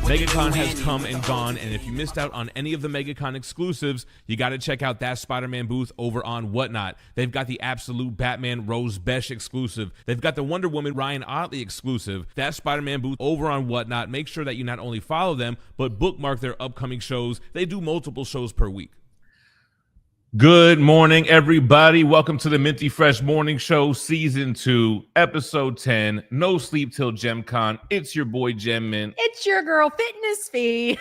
MegaCon has come and gone, and if you missed out on any of the MegaCon exclusives, you got to check out That Spider-Man booth over on Whatnot. They've got the Absolute Batman Rose Besh exclusive. They've got the Wonder Woman Ryan Otley exclusive. That Spider-Man booth over on Whatnot. Make sure that you not only follow them, but bookmark their upcoming shows. They do multiple shows per week. Good morning, everybody. Welcome to the Minty Fresh Morning Show, Season 2, Episode 10, No Sleep Till GemCon. It's your boy, GemMint. It's your girl, Fitness Phie.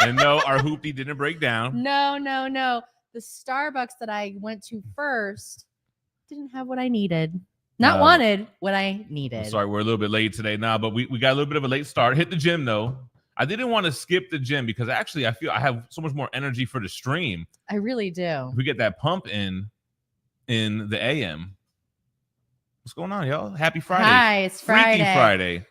And no, our hoopty didn't break down. No. The Starbucks that I went to first didn't have what I needed. Not wanted, what I needed. I'm sorry, we're a little bit late today now, but we got a little bit of a late start. Hit the gym, though. I didn't want to skip the gym because actually I feel I have so much more energy for the stream. I really do. If we get that pump in the AM. What's going on, y'all? Happy Friday. Hi, it's Friday. Freaky Friday.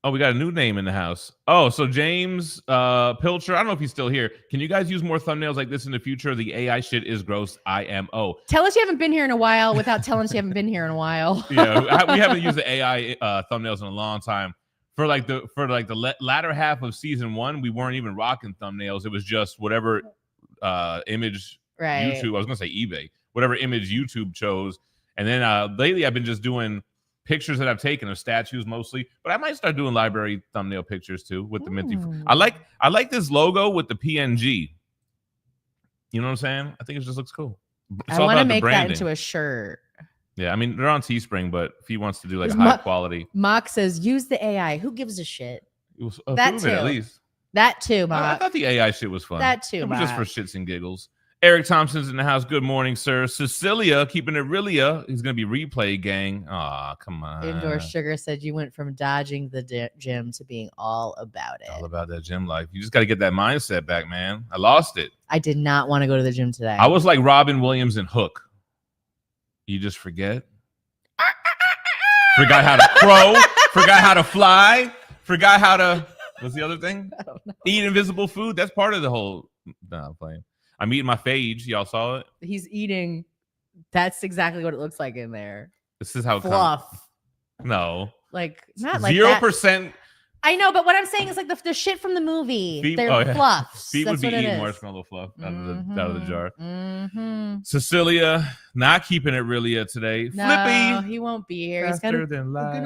Oh, we got a new name in the house. Oh, so James Pilcher, I don't know if he's still here. Can you guys use more thumbnails like this in the future? The AI shit is gross. IMO. Tell us you haven't been here in a while without telling us you haven't been here in a while. Yeah, we haven't used the AI thumbnails in a long time. For the latter half of season 1, we weren't even rocking thumbnails. It was just whatever image YouTube, I was gonna say eBay, whatever image YouTube chose. And then lately I've been just doing pictures that I've taken of statues mostly, but I might start doing library thumbnail pictures too with the Minty. I like this logo with the PNG. You know what I'm saying? I think it just looks cool. It's I want to make that into a shirt. Yeah, I mean, they're on Teespring, but if he wants to do like a high quality. Mock says, use the AI. Who gives a shit? It was that too. At least. That too, Mock. I thought the AI shit was fun. That too, it was just for shits and giggles. Eric Thompson's in the house. Good morning, sir. Cecilia, keeping it realia. He's going to be replay gang. Aw, come on. Indoor Sugar said you went from dodging the gym to being all about it. All about that gym life. You just got to get that mindset back, man. I lost it. I did not want to go to the gym today. I was like Robin Williams in Hook. You just forget. Forgot how to crow. Forgot how to fly. Forgot how to. What's the other thing? I don't know. Eat invisible food. That's part of the whole. No, I'm playing. I'm eating my phage. Y'all saw it? He's eating. That's exactly what it looks like in there. This is how it fluff. Comes. No. Like not like 0%. I know, but what I'm saying is like the shit from the movie. They're fluffs. Phie would be eating marshmallow fluff out of the jar. Cecilia, not keeping it really today. No, Flippy, he won't be here. He's gonna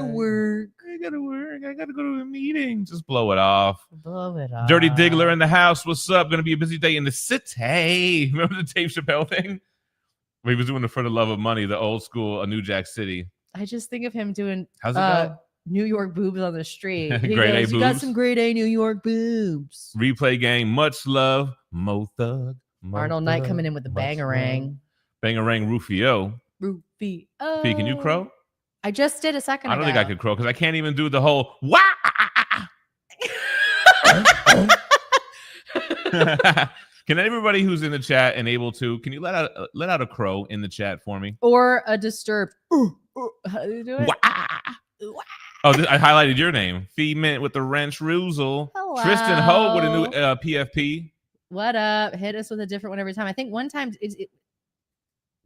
work. I gotta go to a meeting. Just blow it off. Blow it off. Dirty Diggler in the house. What's up? Gonna be a busy day in the city. Remember the Dave Chappelle thing? Where he was doing it for the love of money, the old school, a New Jack City. I just think of him doing. How's it go? New York boobs on the street. He grade goes, A you boobs. got some grade A New York boobs. Replay game. Much love. Mo Thug. Arnold Knight coming in with the bangarang. Bangarang Rufio. Rufio. Phie, can you crow? I just did a second I ago. don't think I could crow because I can't even do the whole wah. Can everybody who's in the chat and able to, can you let out a crow in the chat for me? Or a disturbed. How do you do it? Wah. Oh, I highlighted your name. Phie Mint with the wrench Ruzel. Hello. Tristan Ho with a new PFP. What up? Hit us with a different one every time. I think one time,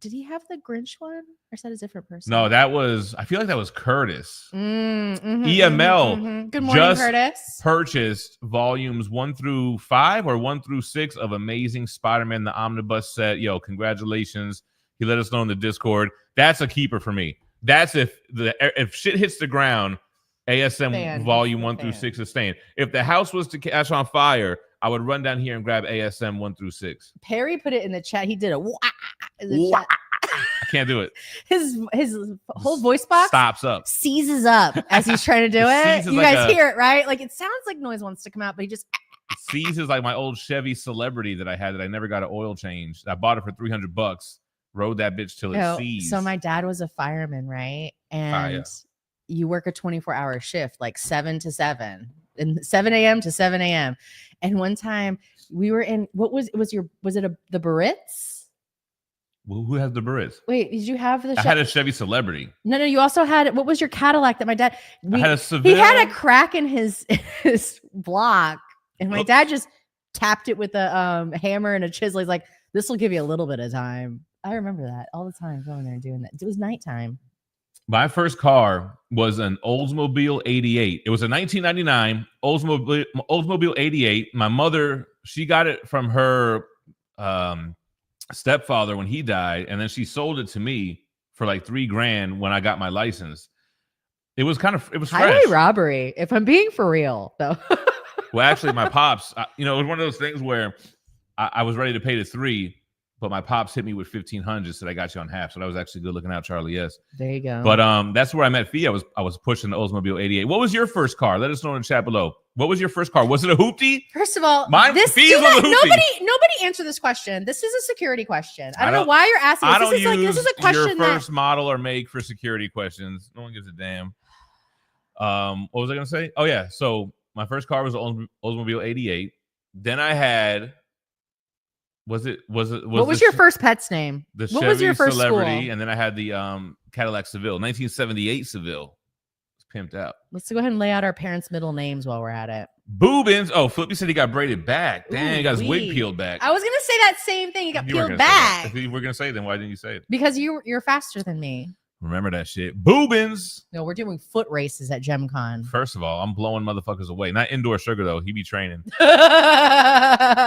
did he have the Grinch one? Or is that a different person? No, I feel like that was Curtis. EML. Good Good morning, Curtis. Purchased volumes 1 through 5 or 1 through 6 of Amazing Spider-Man, the Omnibus set. Yo, congratulations. He let us know in the Discord. That's a keeper for me. That's if shit hits the ground, ASM volume 1 through 6 is staying. If the house was to catch on fire, I would run down here and grab ASM 1 through 6. Perry put it in the chat. He did a wah in the Wah. chat. I can't do it. His whole voice box stops up, seizes up as he's trying to do it. You like guys hear it, right? Like it sounds like noise wants to come out, but he just seizes like my old Chevy Celebrity that I had that I never got an oil change. I bought it for $300. Rode that bitch till it seized. So my dad was a fireman, right? And you work a 24-hour shift, like 7 to 7, and 7 a.m. to 7 a.m. And one time we were in the Barrettes? Well, who has the Barrettes? Wait, did you have the? I had a Chevy Celebrity. No, you also had. What was your Cadillac that my dad? I had a Seville. He had a crack in his block, and my dad just tapped it with a hammer and a chisel. He's like, "This will give you a little bit of time." I remember that all the time, going there and doing that. It was nighttime. My first car was an Oldsmobile 88. It was a 1999 Oldsmobile 88. My mother, she got it from her stepfather when he died, and then she sold it to me for like $3,000 when I got my license. It was fresh. Highway robbery, if I'm being for real, though. Well, actually, my pops, it was one of those things where I was ready to pay the $3,000. But my pops hit me with 1,500, so I got you on half. So that was actually good looking out, Charlie. S. There you go. But that's where I met Phie. I was pushing the Oldsmobile 88. What was your first car? Let us know in the chat below. What was your first car? Was it a hoopty? First of all, Phie's was a hoopty. Nobody answer this question. This is a security question. I don't know why you're asking. This is a question. Your first model or make for security questions. No one gives a damn. What was I gonna say? Oh yeah. So my first car was an Oldsmobile 88. Then I had. What was your first pet's name? What Chevy was your first Celebrity, school? And then I had the Cadillac Seville, 1978 Seville. It's pimped out. Let's go ahead and lay out our parents' middle names while we're at it. Boobins. Oh, Flippy said he got braided back. Dang, he got his wig peeled back. I was gonna say that same thing. He got peeled back. If you were gonna say it, then why didn't you say it? Because you're faster than me. Remember that shit. Boobins. No, we're doing foot races at GemCon. First of all, I'm blowing motherfuckers away. Not indoor sugar, though. He be training.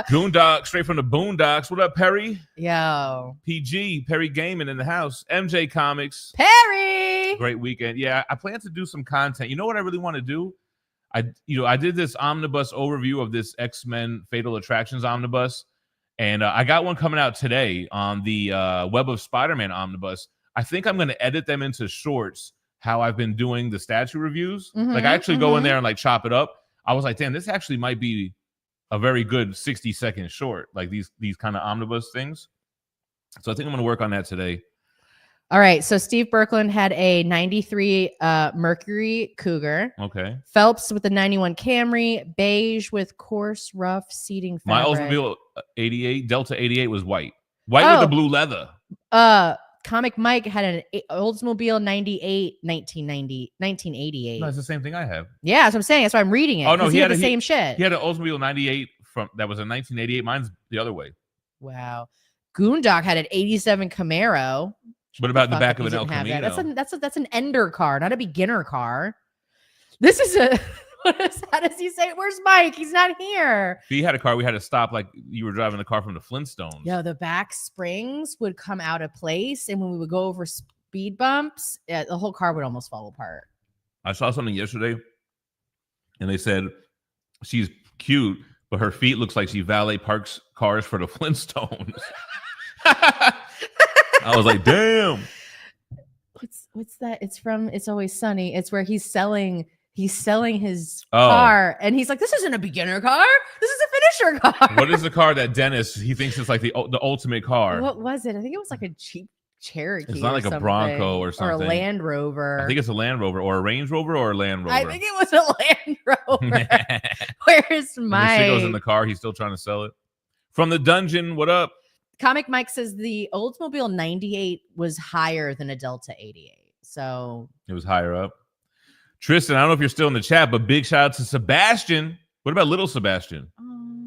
Goondock, straight from the boondocks. What up, Perry? Yo. PG, Perry Gaming in the house. MJ Comics. Perry. Great weekend. Yeah, I plan to do some content. You know what I really want to do? I did this omnibus overview of this X-Men Fatal Attractions omnibus. And I got one coming out today on the Web of Spider-Man omnibus. I think I'm going to edit them into shorts, how I've been doing the statue reviews. Like I actually go in there and like chop it up. I was like, damn, this actually might be a very good 60-second short, like these kind of omnibus things. So I think I'm going to work on that today. All right. So Steve Birkeland had a 93 Mercury Cougar. Okay. Phelps with the 91 Camry. Beige with coarse, rough seating fabric. My Oldsmobile 88, Delta 88 was white. White with the blue leather. Comic Mike had an Oldsmobile 98, 1988. No, it's the same thing I have. Yeah, that's what I'm saying. That's why I'm reading it. Oh, no, he had the same shit. He had an Oldsmobile 98 that was a 1988. Mine's the other way. Wow. Goondock had an 87 Camaro. What about the back of an El Camino? That's an ender car, not a beginner car. This is a... How does he say? Where's Mike? He's not here. If he had a car, we had to stop like you were driving the car from the Flintstones. Yeah, the back springs would come out of place, and when we would go over speed bumps, the whole car would almost fall apart. I saw something yesterday, and they said she's cute, but her feet looks like she valet parks cars for the Flintstones. I was like, damn. What's that? It's from It's Always Sunny. It's where he's selling his car, and he's like, this isn't a beginner car, this is a finisher car. What is the car that Dennis, he thinks is like the ultimate car? What was it? I think it was like a Jeep Cherokee. It's not like a Bronco or something. Or a Land Rover. I think it's a Land Rover or a Range Rover or a Land Rover. I think it was a Land Rover. Where's Mike? The goes in the car. He's still trying to sell it. From the dungeon, what up? Comic Mike says the Oldsmobile 98 was higher than a Delta 88. So it was higher up. Tristan, I don't know if you're still in the chat, but big shout out to Sebastian. What about little Sebastian?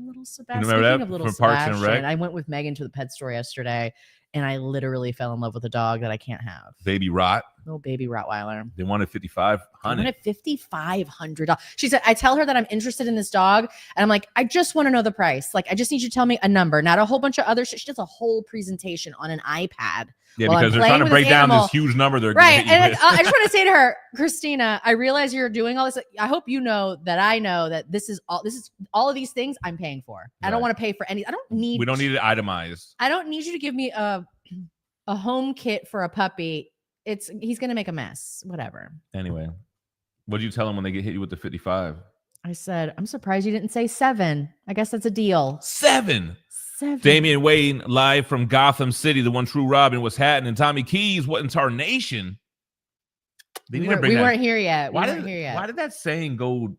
Little Sebastian. You remember that of little from Parks Sebastian, and Rec? I went with Megan to the pet store yesterday, and I literally fell in love with a dog that I can't have. Baby Rot. Little baby Rottweiler. They wanted $5,500. They wanted $5,500. She said, I tell her that I'm interested in this dog, and I'm like, I just want to know the price. Like, I just need you to tell me a number, not a whole bunch of other shit. She does a whole presentation on an iPad. Yeah, because they're trying to break down this huge number. They're right. And I just want to say to her, Christina, I realize you're doing all this. I hope you know that I know that this is all of these things I'm paying for. Right. I don't want to pay for any. We don't need it itemized. I don't need you to give me a home kit for a puppy. He's gonna make a mess. Whatever. Anyway, what do you tell him when they get hit you with the 55? I said, I'm surprised you didn't say 7. I guess that's a deal. 7. Damian Wayne live from Gotham City, the one true Robin was Hatton, and Tommy Keys. What in tarnation? We weren't here yet. Why did that saying go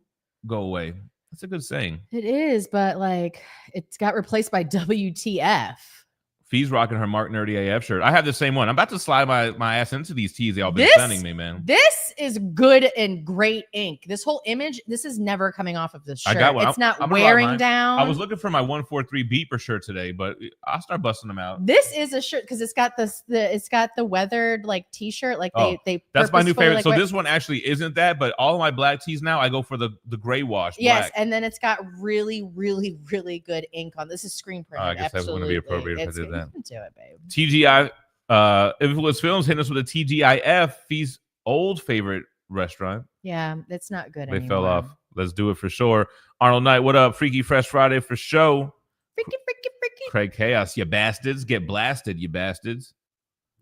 away? That's a good saying. It is, but like it's got replaced by WTF. Phie's rocking her Mark Nerdy AF shirt. I have the same one. I'm about to slide my ass into these tees y'all been sending me, man. This is good and great ink. This whole image, this is never coming off of this shirt. I got one. It's not wearing down. I was looking for my 143 Beeper shirt today, but I'll start busting them out. This is a shirt because it's got it's got the weathered like t-shirt. Like they that's my new favorite. Like, so this one actually isn't that, but all of my black tees now I go for the gray wash. Yes, black. and then it's got really, really, really good ink on. This is screen printed. I guess that wouldn't be appropriate if I did that. You can do it, babe. TGI, if it was films, hitting us with a TGIF, Phie's old favorite restaurant. Yeah, it's not good They anymore. fell off. Let's do it for sure. Arnold Knight, what up? Freaky Fresh Friday for show. Freaky. Craig Chaos, you bastards. Get blasted, you bastards.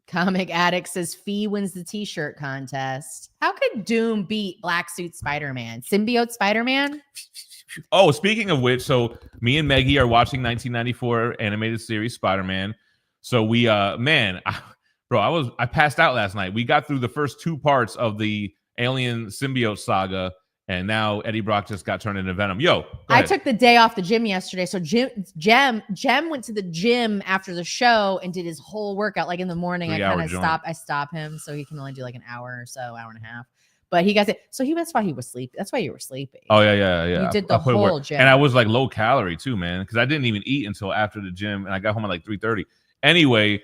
Comic Addict says Phie wins the t-shirt contest. How could Doom beat Black Suit Spider-Man? Symbiote Spider-Man? Oh, speaking of which, so me and Maggie are watching 1994 animated series Spider-Man. So we, I passed out last night. We got through the first 2 parts of the Alien Symbiote saga, and now Eddie Brock just got turned into Venom. Yo, I took the day off the gym yesterday. So Jem went to the gym after the show and did his whole workout. Like in the morning, I stop him so he can only do like an hour or so, hour and a half. But he got it. So that's why he was sleeping. That's why you were sleeping. Oh yeah. You did the whole gym, and I was like low calorie too, man, because I didn't even eat until after the gym, and I got home at like 3:30. Anyway,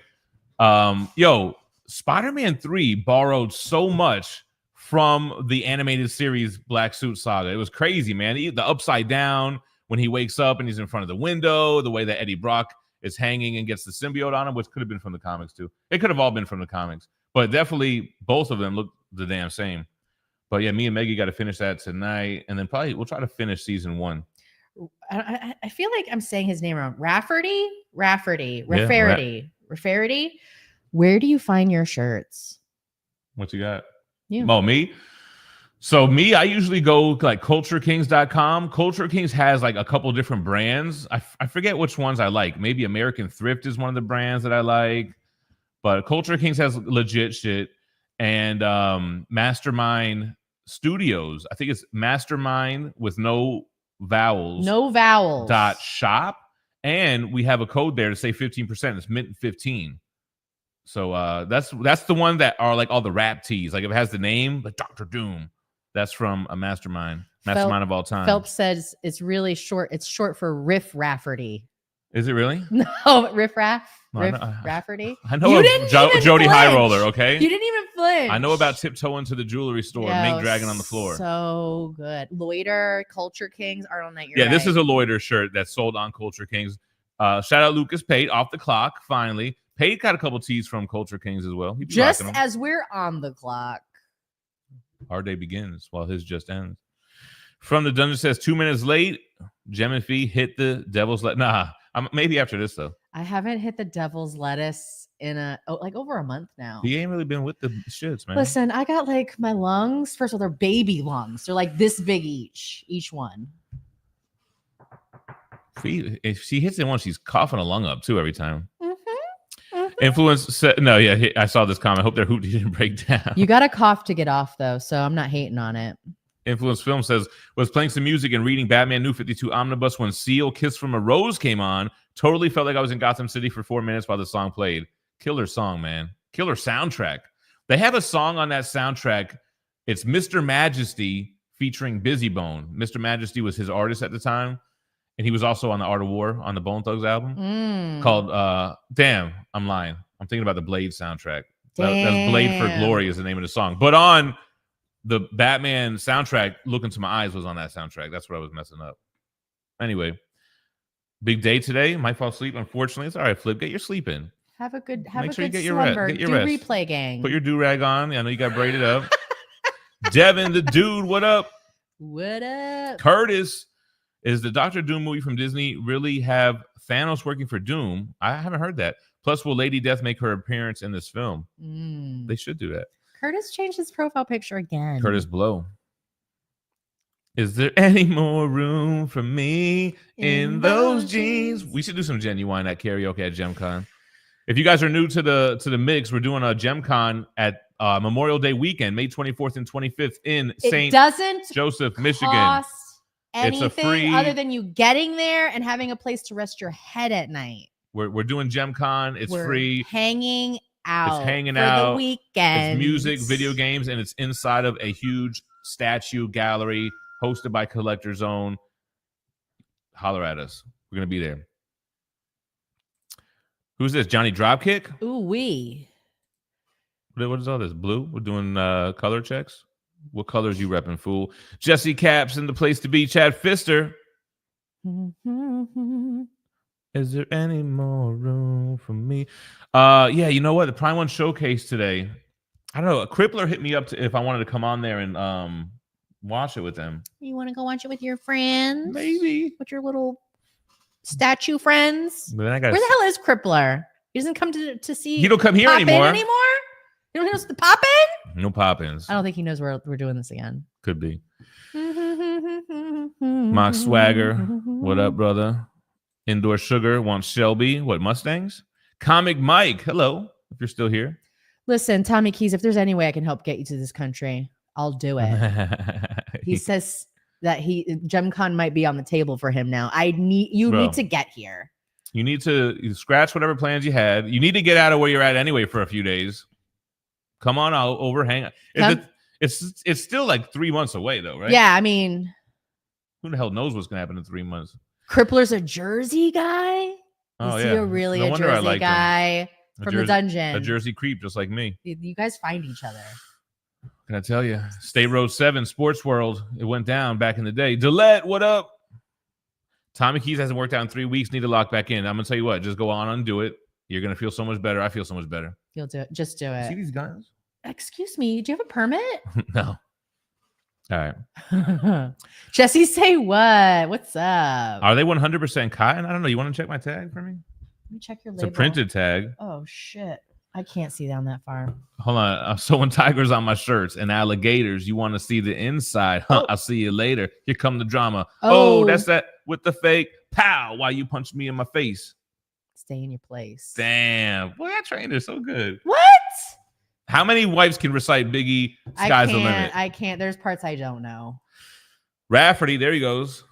Spider-Man 3 borrowed so much from the animated series Black Suit Saga. It was crazy, man. The upside down when he wakes up and he's in front of the window, the way that Eddie Brock is hanging and gets the symbiote on him, which could have been from the comics too. It could have all been from the comics, but definitely both of them look the damn same. But yeah, me and Maggie got to finish that tonight, and then probably we'll try to finish season 1. I feel like I'm saying his name wrong. Rafferty. Where do you find your shirts? What you got? Yeah. Oh, me? So I usually go like culturekings.com. Culture Kings has like a couple different brands. I forget which ones I like. Maybe American Thrift is one of the brands that I like. But Culture Kings has legit shit. And Mastermind Studios, I think it's Mastermind with no vowels. .shop. And we have a code there to say 15%. It's mint 15. So that's the one that are like all the rap tees. Like if it has the name, like Dr. Doom, that's from a Mastermind of all time. Phelps says it's really short. It's short for Riff Rafferty. Is it really? No, Riff Rafferty. I know Jody High Roller, okay? You didn't even flinch. I know about tiptoeing to the jewelry store and Mink Dragon on the floor. So good. Loiter, Culture Kings, Arnold Knight. This is a Loiter shirt that's sold on Culture Kings. Shout out Lucas Pate, off the clock, finally. Pate got a couple tees from Culture Kings as well. Just as we're on the clock. Our day begins while his just ends. From the Dungeon says 2 minutes late. Gem and Phie hit the devil's lettuce. Nah, maybe after this though. I haven't hit the devil's lettuce in over a month now. He ain't really been with the shits, man. Listen, I got like my lungs. First of all, they're baby lungs. They're like this big each one. If she hits it once, she's coughing a lung up too every time. Influence. No, yeah, I saw this comment. I hope their hoot didn't break down. You got to cough to get off, though, so I'm not hating on it. Influence Film says, was playing some music and reading Batman New 52 Omnibus when Seal Kiss from a Rose came on. Totally felt like I was in Gotham City for 4 minutes while the song played. Killer song, man. Killer soundtrack. They have a song on that soundtrack. It's Mr. Majesty featuring Busy Bone. Mr. Majesty was his artist at the time, and he was also on the Art of War on the Bone Thugs album called damn, I'm lying. I'm thinking about the Blade soundtrack. That's Blade for Glory is the name of the song. But on the Batman soundtrack, Look Into My Eyes was on that soundtrack. That's where I was messing up. Anyway, big day today. Might fall asleep, unfortunately. It's all right, Flip. Get your sleep in. Have a good Make sure you get your slumber. rest. Get your rest. Replay gang. Put your do-rag on. I know you got braided up. Devin, the dude, what up? What up? Curtis, is the Doctor Doom movie from Disney really have Thanos working for Doom? I haven't heard that. Plus, will Lady Death make her appearance in this film? They should do that. Curtis changed his profile picture again. Curtis Blow. Is there any more room for me in those jeans? We should do some Genuine at karaoke at GemCon. If you guys are new to the mix, we're doing a GemCon at Memorial Day weekend, May 24th and 25th in St. Joseph, Michigan. Cost anything it's a free other than you getting there and having a place to rest your head at night. We're doing GemCon. It's free. Hanging out. It's hanging for out. The weekend. It's music, video games, and it's inside of a huge statue gallery hosted by Collector Zone. Holler at us. We're gonna be there. Who's this? Johnny Dropkick? Ooh wee. What is all this? Blue? We're doing color checks. What colors you repping, fool? Jesse Caps in the place to be. Chad Pfister. Is there any more room for me? Yeah, you know what? The Prime One showcase today. I don't know. A Crippler hit me up if I wanted to come on there and watch it with them. You want to go watch it with your friends? Maybe. With your little statue friends? But then where the hell is Crippler? He doesn't come to see. He don't come here anymore. You don't know the pop in? No pop-ins. I don't think he knows we're doing this again. Could be. Mock Swagger. What up, brother? Indoor Sugar wants Shelby. What, Mustangs? Comic Mike. Hello, if you're still here. Listen, Tommy Keys, if there's any way I can help get you to this country, I'll do it. He says that GemCon might be on the table for him now. You need to get here. You need to scratch whatever plans you had. You need to get out of where you're at anyway for a few days. Come on, I'll overhang. It's still like 3 months away though, right? Yeah, I mean, who the hell knows what's gonna happen in 3 months? Crippler's a Jersey guy. Oh, is he really a Jersey guy from the dungeon? A Jersey creep, just like me. You guys find each other. Can I tell you? State Road 7, Sports World. It went down back in the day. Dillette, what up? Tommy Keys hasn't worked out in 3 weeks. Need to lock back in. I'm gonna tell you what. Just go on and do it. You're gonna feel so much better. I feel so much better. You'll do it. Just do it. See these guns? Excuse me. Do you have a permit? No. All right. Jesse, say what? What's up? Are they 100% cotton? I don't know. You want to check my tag for me? Let me check your label. It's a printed tag. Oh, shit. I can't see down that far. Hold on. I'm sewing tigers on my shirts and alligators. You want to see the inside? Huh? I'll see you later. Here come the drama. Oh, that's that with the fake. Pow. Why you punched me in my face? Stay in your place. Damn. Boy, that trainer's so good. What? How many wives can recite Biggie, Sky's the Limit? I can't. There's parts I don't know. Rafferty, there he goes.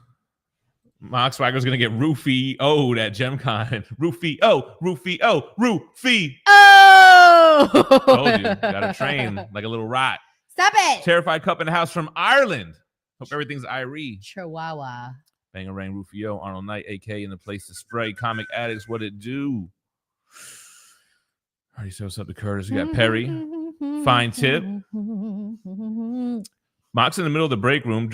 Mock Swagger's going to get Roofy-O'd at GemCon. Roofy-O, Roofy-O, Roofy. Oh! Told you. Got to train like a little rat. Stop it. Terrified Cup in the house from Ireland. Hope everything's Irie. Chihuahua. Bangarang, Rufio, Arnold Knight, AK in the place to spray. Comic Addicts, what it do? Already said what's up to Curtis. We got Perry. Fine tip. Mock's in the middle of the break room.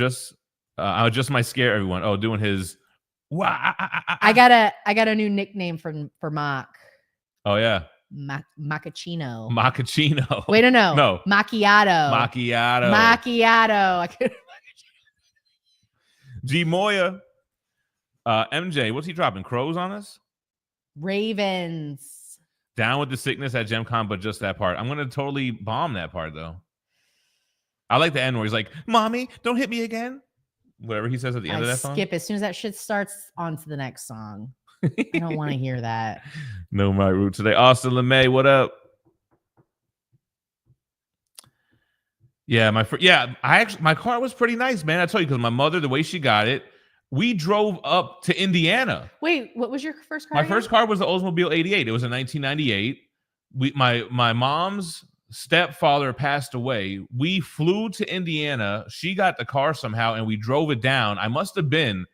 I just might scare everyone. Oh, doing his. I got a new nickname for Mock. Oh yeah. Macchiato. Macchiato. Wait, no. No. Macchiato. Macchiato. G Moya. MJ, what's he dropping? Crows on us? Ravens. Down with the sickness at GemCon, but just that part. I'm going to totally bomb that part, though. I like the end where he's like, Mommy, don't hit me again. Whatever he says at the end of that song. Skip as soon as that shit starts on to the next song. I don't want to hear that. No, my route today. Austin LeMay, what up? Yeah, my car was pretty nice, man. I tell you, because my mother, the way she got it, we drove up to Indiana. Wait, what was your first car? My first car was the Oldsmobile 88. It was in 1998. My mom's stepfather passed away. We flew to Indiana. She got the car somehow, and we drove it down. I must have been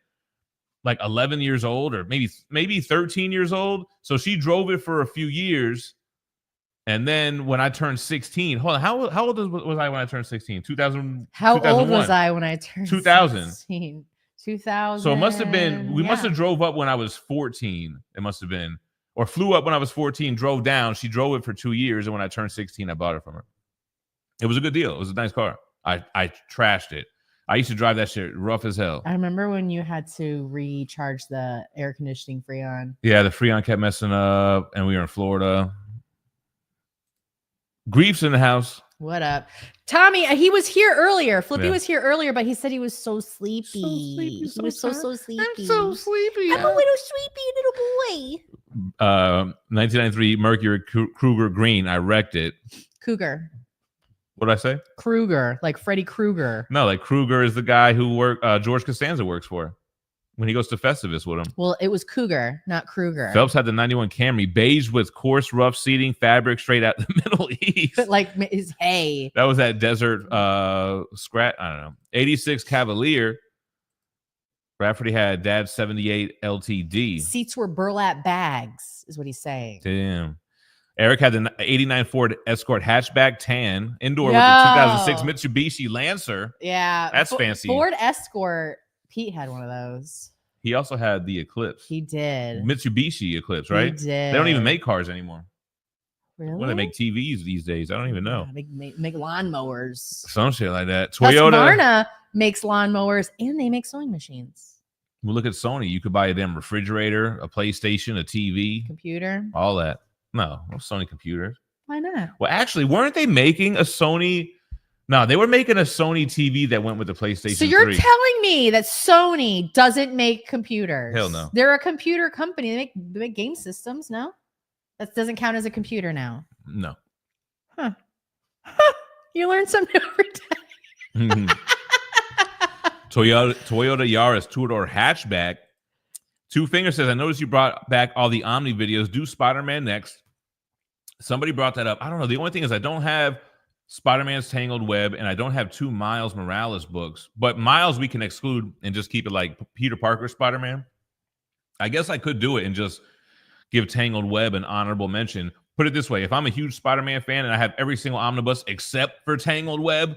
like 11 years old, or maybe 13 years old. So she drove it for a few years. And then when I turned 16, hold on, how old was I when I turned 16? 2000. How old was I when I turned 2000? 16? 2000. So it must have been, we must have drove up when I was 14. It must have been, or flew up when I was 14, drove down. She drove it for 2 years. And when I turned 16, I bought it from her. It was a good deal. It was a nice car. I trashed it. I used to drive that shit rough as hell. I remember when you had to recharge the air conditioning Freon. Yeah, the Freon kept messing up, and we were in Florida. Grief's in the house. What up? Tommy, he was here earlier. Flippy was here earlier, but he said he was so sleepy. He was so sleepy. I'm so sleepy. I'm a little sleepy little boy. 1993 Mercury Kruger Green. I wrecked it. Cougar. What did I say? Kruger, like Freddy Krueger. No, like Kruger is the guy who George Costanza works for when he goes to Festivus with him. Well, it was Cougar, not Kruger. Phelps had the 91 Camry, beige with coarse, rough seating, fabric straight out the Middle East. Like his hay. That was that desert scratch. I don't know. 86 Cavalier. Rafferty had Dad's 78 LTD. Seats were burlap bags, is what he's saying. Damn. Eric had the 89 Ford Escort hatchback tan indoor with the 2006 Mitsubishi Lancer. Yeah. That's fancy. Ford Escort. Pete had one of those. He also had the Eclipse. He did. Mitsubishi Eclipse, right? He did. They don't even make cars anymore. Really? Well, they make TVs these days. I don't even know. Make lawnmowers. Some shit like that. Toyota. Husqvarna makes lawnmowers and they make sewing machines. Well, look at Sony. You could buy a damn refrigerator, a PlayStation, a TV. Computer. All that. No Sony computers. Why not? Well, actually, weren't they making a Sony? No, they were making a Sony TV that went with the PlayStation 3. So you're telling me that Sony doesn't make computers? Hell no. They're a computer company. They make game systems, no? That doesn't count as a computer now. No. Huh. You learn something every day. Toyota Yaris two-door hatchback. Two Finger says, I noticed you brought back all the Omni videos. Do Spider-Man next. Somebody brought that up. I don't know. The only thing is I don't have Spider-Man's Tangled Web, and I don't have 2 Miles Morales books. But Miles we can exclude and just keep it like Peter Parker Spider-Man. I guess I could do it and just give Tangled Web an honorable mention. Put it this way. If I'm a huge Spider-Man fan and I have every single omnibus except for Tangled Web,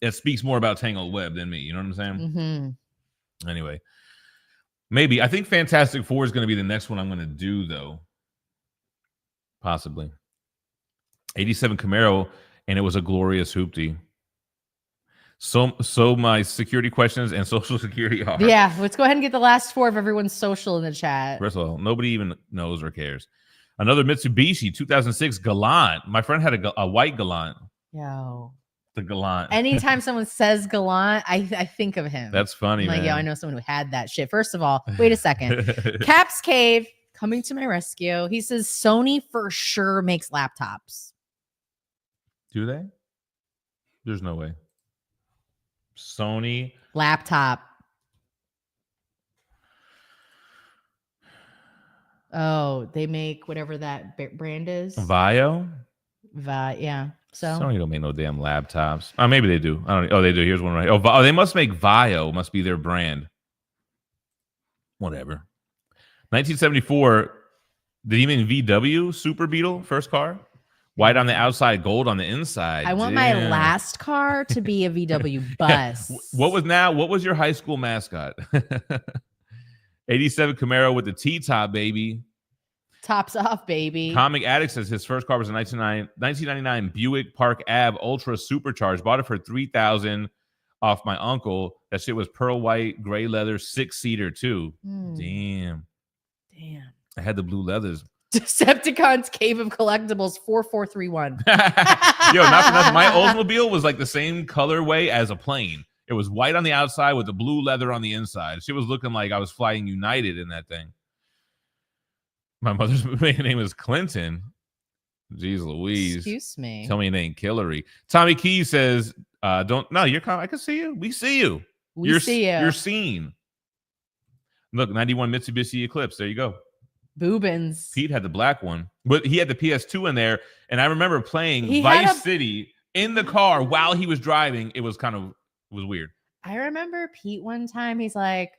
it speaks more about Tangled Web than me. You know what I'm saying? Mm-hmm. Anyway, maybe. I think Fantastic Four is going to be the next one I'm going to do, though. Possibly. 87 Camaro, and it was a glorious hoopty. So my security questions and social security are. Yeah, let's go ahead and get the last 4 of everyone's social in the chat. First of all, nobody even knows or cares. Another Mitsubishi 2006 Galant. My friend had a white Galant. Yo. The Galant. Anytime someone says Galant, I think of him. That's funny, like, man. yeah, I know someone who had that shit. First of all, wait a second. Caps Cave coming to my rescue. He says Sony for sure makes laptops. Do they? There's no way. Sony laptop. Oh, they make whatever that brand is. Vio? Yeah. So Sony don't make no damn laptops. Oh, maybe they do. I don't know. Oh, they do. Here's one right. Oh, they must make Vio. Must be their brand. Whatever. 1974. Did he mean VW Super Beetle first car? White on the outside, gold on the inside. I want my last car to be a VW bus. What was your high school mascot? 87 Camaro with the T-top, baby. Tops off, baby. Comic Addict says his first car was a 1999 Buick Park Ave Ultra Supercharged. Bought it for $3,000 off my uncle. That shit was pearl white, gray leather, 6-seater too. Damn. I had the blue leathers. Decepticons Cave of Collectibles 4431. Yo, not for nothing. My Oldsmobile was like the same colorway as a plane. It was white on the outside with the blue leather on the inside. She was looking like I was flying United in that thing. My mother's maiden name is Clinton. Jeez Louise. Excuse me. Tell me it ain't Hillary. Tommy Key says, don't, no, you're, I can see you. We see you. We see you. You're seen. Look, 91 Mitsubishi Eclipse. There you go. Boobins. Pete had the black one, but he had the PS2 in there. And I remember playing Vice City in the car while he was driving. It was weird. I remember Pete one time. He's like,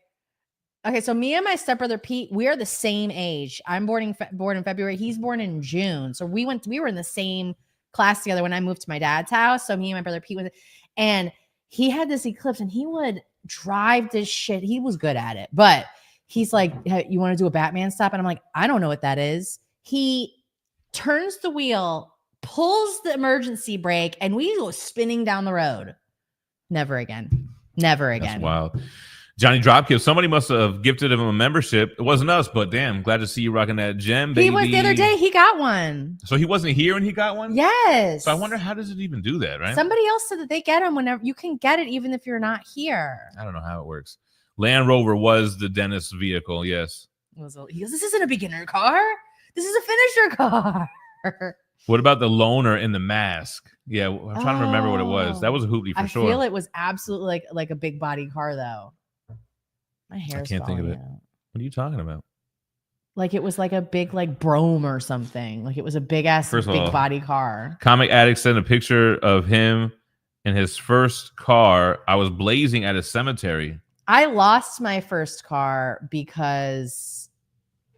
okay, so me and my stepbrother Pete, we are the same age. I'm born in February. He's born in June. So we were in the same class together when I moved to my dad's house. So me and my brother Pete and he had this Eclipse and he would drive this shit. He was good at it, but he's like, hey, you want to do a Batman stop? And I'm like, I don't know what that is. He turns the wheel, pulls the emergency brake, and we go spinning down the road. Never again. Never again. That's wild. Johnny Dropkill, somebody must have gifted him a membership. It wasn't us, but damn, glad to see you rocking that gem, baby. He was the other day. He got one. So he wasn't here when he got one? Yes. So I wonder, how does it even do that, right? Somebody else said that they get them whenever. You can get it even if you're not here. I don't know how it works. Land Rover was the dentist's vehicle, yes. He goes, this isn't a beginner car. This is a finisher car. What about the loaner in the mask? Yeah, I'm trying to remember what it was. That was a hoopty for sure. I feel it was absolutely like a big body car, though. My hair's I can't think of it. out. What are you talking about? Like it was like a big like Brome or something. Like it was a big ass big body car. Comic Addict sent a picture of him in his first car. I was blazing at a cemetery. I lost my first car because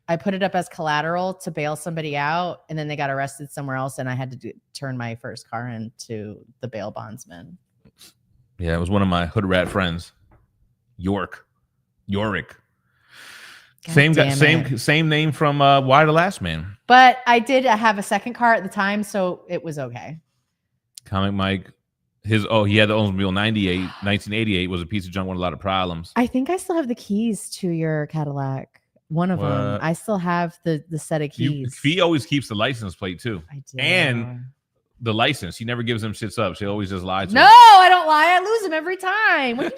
I put it up as collateral to bail somebody out, and then they got arrested somewhere else, and I had to turn my first car into the bail bondsman. Yeah, it was one of my hood rat friends, Yorick. Same name from Why the Last Man. But I did have a second car at the time, so it was okay. Comic Mike. He had the Oldsmobile 1988 was a piece of junk with a lot of problems. I think I still have the keys to your Cadillac. One of them. I still have the set of keys. Phie always keeps the license plate too. I do. And the license. She never gives them shits up. She always just lies to No, them. I don't lie. I lose them every time. What are you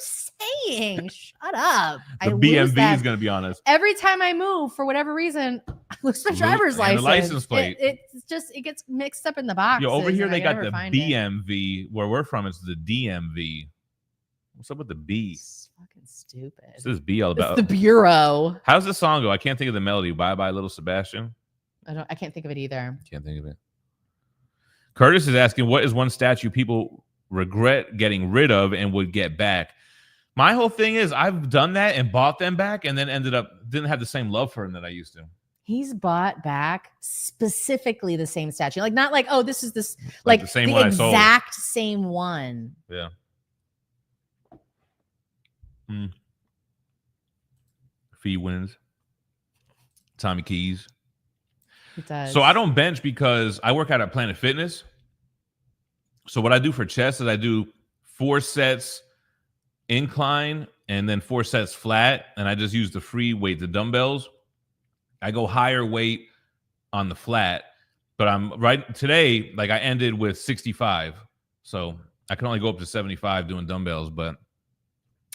saying? Shut up. The BMV is going to be honest. Every time I move, for whatever reason, I lose my driver's license. The license plate. It gets mixed up in the box. Yo, over here they got the BMV. Where we're from, it's the DMV. What's up with the B? It's fucking stupid. What's this B all about? It's the Bureau. How's the song go? I can't think of the melody. Bye bye, little Sebastian. I can't think of it either. Can't think of it. Curtis is asking, what is one statue people regret getting rid of and would get back? My whole thing is I've done that and bought them back and then didn't have the same love for them that I used to. He's bought back specifically the same statue. Like not like, oh, this is this like the same the one exact same one. Yeah. Phie wins. Tommy Keys. He does. So I don't bench because I work out at Planet Fitness. So what I do for chest is I do 4 sets incline and then 4 sets flat. And I just use the free weight, the dumbbells. I go higher weight on the flat. But I'm right today, like I ended with 65. So I can only go up to 75 doing dumbbells. But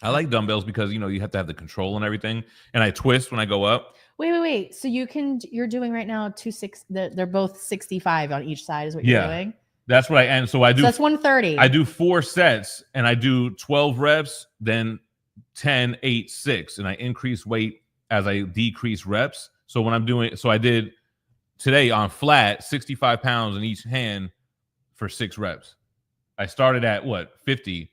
I like dumbbells because, you have to have the control and everything. And I twist when I go up. Wait. So you're doing right now 260. They're both 65 on each side is what you're doing? That's what I do. So that's 130. I do 4 sets and I do 12 reps, then 10, 8, 6. And I increase weight as I decrease reps. So when I'm doing, so I did today on flat, 65 pounds in each hand for 6 reps. I started at 50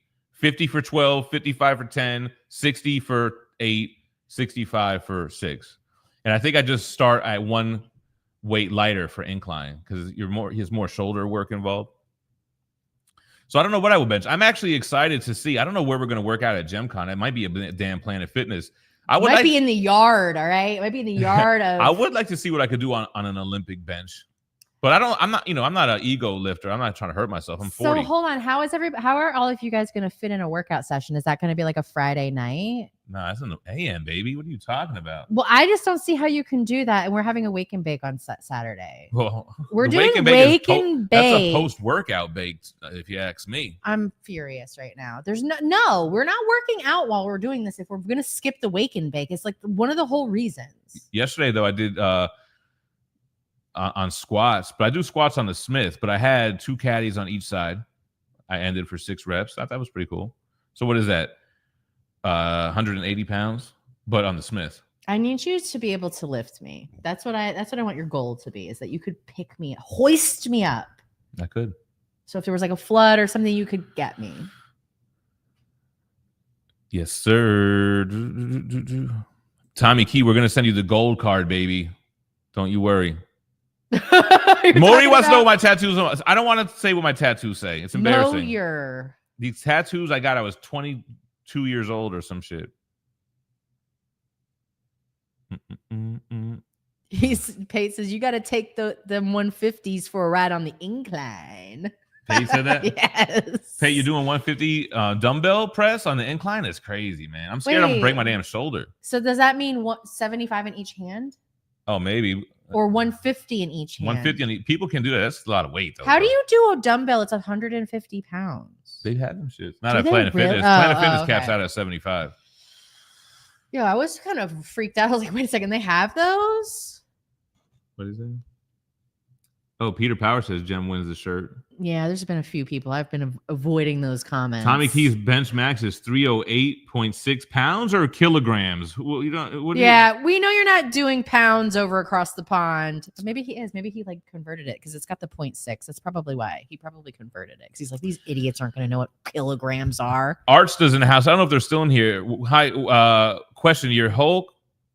for 12, 55 for 10, 60 for 8, 65 for 6. And I think I just start at one weight lighter for incline because he has more shoulder work involved. So I don't know what I will bench. I'm actually excited to see. I don't know where we're going to work out at GemCon. It might be a damn Planet Fitness. Might be in the yard, all right? It might be in the yard of. I would like to see what I could do on an Olympic bench. But I'm not an ego lifter. I'm not trying to hurt myself. I'm 40. So hold on. How are all of you guys going to fit in a workout session? Is that going to be like a Friday night? Nah, it's an AM, baby. What are you talking about? Well, I just don't see how you can do that. And we're having a wake and bake on Saturday. Well, we're doing wake and bake. That's a post-workout bake, if you ask me. I'm furious right now. There's no, we're not working out while we're doing this. If we're going to skip the wake and bake, it's like one of the whole reasons. Yesterday, though, I did on squats, but I do squats on the Smith. But I had 2 caddies on each side. I ended for 6 reps. I thought that was pretty cool. So what is that? 180 pounds, but on the Smith. I need you to be able to lift me. That's what I want your goal to be, is that you could pick me, hoist me up. I could. So if there was like a flood or something, you could get me. Yes, sir. Tommy Key, we're going to send you the gold card, baby. Don't you worry. Maury wants to know what my tattoos are. I don't want to say what my tattoos say. It's embarrassing. These tattoos I got, I was 22 years old or some shit. Pate says, you got to take them 150s for a ride on the incline. Pate said that? Yes. Pate, you're doing 150 dumbbell press on the incline? That's crazy, man. I'm scared I'm going to break my damn shoulder. So does that mean 75 in each hand? Oh, maybe. Or 150 in each hand? 150 in each. People can do that. That's a lot of weight, though. How do you do a dumbbell? It's 150 pounds. They had them shit. Not at Planet Fitness. Planet Fitness caps out at 75. Yeah, I was kind of freaked out. I was like, wait a second, they have those? What is it? Oh, Peter Power says Gem wins the shirt. Yeah, there's been a few people. I've been avoiding those comments. Tommy Key's bench max is 308.6 pounds or kilograms. Well, you don't. We know you're not doing pounds over across the pond. Maybe he is. Maybe he like converted it because it's got the 0.6. That's probably why he probably converted it, because he's like, these idiots aren't going to know what kilograms are. Arch does in the house. I don't know if they're still in here. Hi, question: your whole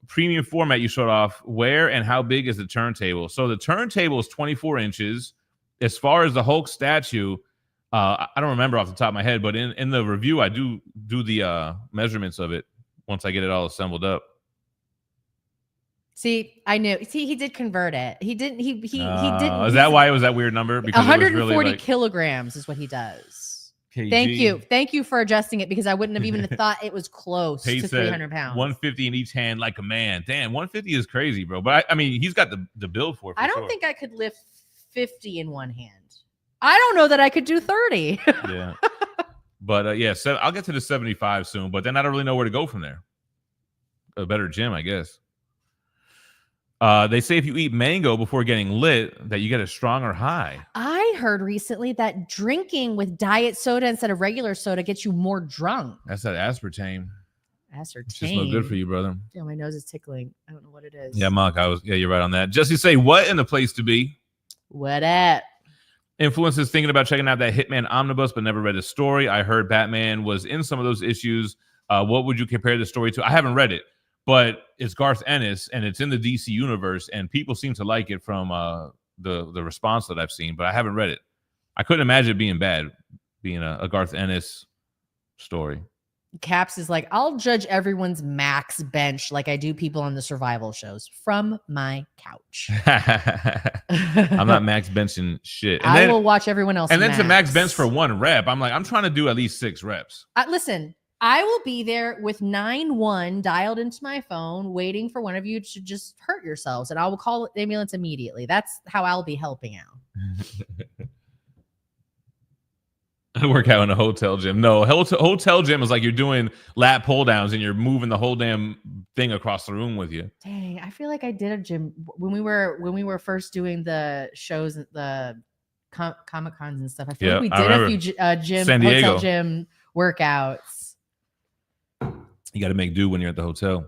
premium format you showed off, where and how big is the turntable? So the turntable is 24 inches. As far as the Hulk statue, I don't remember off the top of my head, but in the review, I do the measurements of it once I get it all assembled up. See, I knew. See, he did convert it. He didn't. He didn't. Is that why it was that weird number? Because 140 it was really kilograms is what he does. KG. Thank you for adjusting it, because I wouldn't have even thought it was close to 300 pounds. 150 in each hand, like a man. Damn, 150 is crazy, bro. But I mean, he's got the build for it. I don't think I could lift 50 in one hand. I don't know that I could do 30. Yeah. But yeah, so I'll get to the 75 soon, but then I don't really know where to go from there. A better gym, I guess. They say if you eat mango before getting lit, that you get a stronger high. I heard recently that drinking with diet soda instead of regular soda gets you more drunk. That's that aspartame. Aspartame. It's just no good for you, brother. Yeah, my nose is tickling. I don't know what it is. Yeah, Mark, you're right on that. Jesse say, what in the place to be? What up? Influencers thinking about checking out that Hitman Omnibus, but never read the story. I heard Batman was in some of those issues. What would you compare the story to? I haven't read it, but it's Garth Ennis, and it's in the DC universe, and people seem to like it from the response that I've seen, but I haven't read it. I couldn't imagine it being bad, being a Garth Ennis story. Caps is like, I'll judge everyone's max bench like I do people on the survival shows from my couch. I'm not max benching shit. And I will watch everyone else. And then to max bench for 1 rep, I'm like, I'm trying to do at least 6 reps. Listen, I will be there with 9-1 dialed into my phone, waiting for one of you to just hurt yourselves, and I will call the ambulance immediately. That's how I'll be helping out. I work out in a hotel gym. No, hotel gym is like you're doing lat pull downs and you're moving the whole damn thing across the room with you. Dang, I feel like I did a gym when we were first doing the shows, the Comic Cons and stuff. I feel like we did a few hotel gym workouts. You got to make do when you're at the hotel.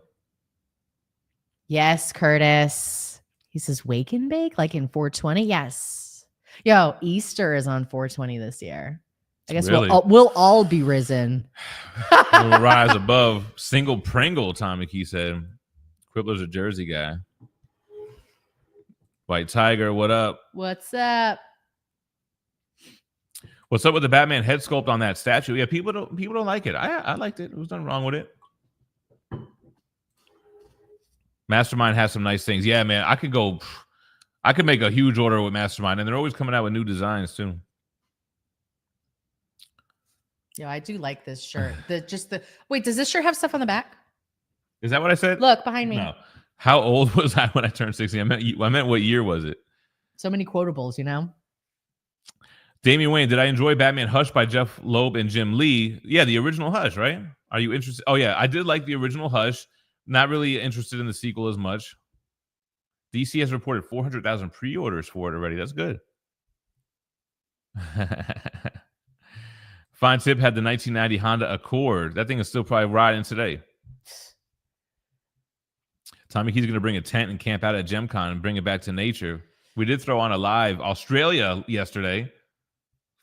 Yes, Curtis. He says wake and bake like in 420. Yes. Yo, Easter is on 420 this year. I guess really? we'll all be risen. We'll rise above single Pringle, Tommy Key said. Quibbler's a Jersey guy. White Tiger, what up? What's up? What's up with the Batman head sculpt on that statue? Yeah, people don't like it. I liked it. There was nothing wrong with it. Mastermind has some nice things. Yeah, man, I could make a huge order with Mastermind, and they're always coming out with new designs too. Yeah, I do like this shirt. Wait, does this shirt have stuff on the back? Is that what I said? Look behind me. No. How old was I when I turned 60? I meant what year was it? So many quotables, you know? Damian Wayne, did I enjoy Batman Hush by Jeff Loeb and Jim Lee? Yeah, the original Hush, right? Are you interested? Oh, yeah, I did like the original Hush. Not really interested in the sequel as much. DC has reported 400,000 pre-orders for it already. That's good. Fine Tip had the 1990 Honda Accord. That thing is still probably riding today. Tommy Key's going to bring a tent and camp out at GemCon and bring it back to nature. We did throw on a live Australia yesterday.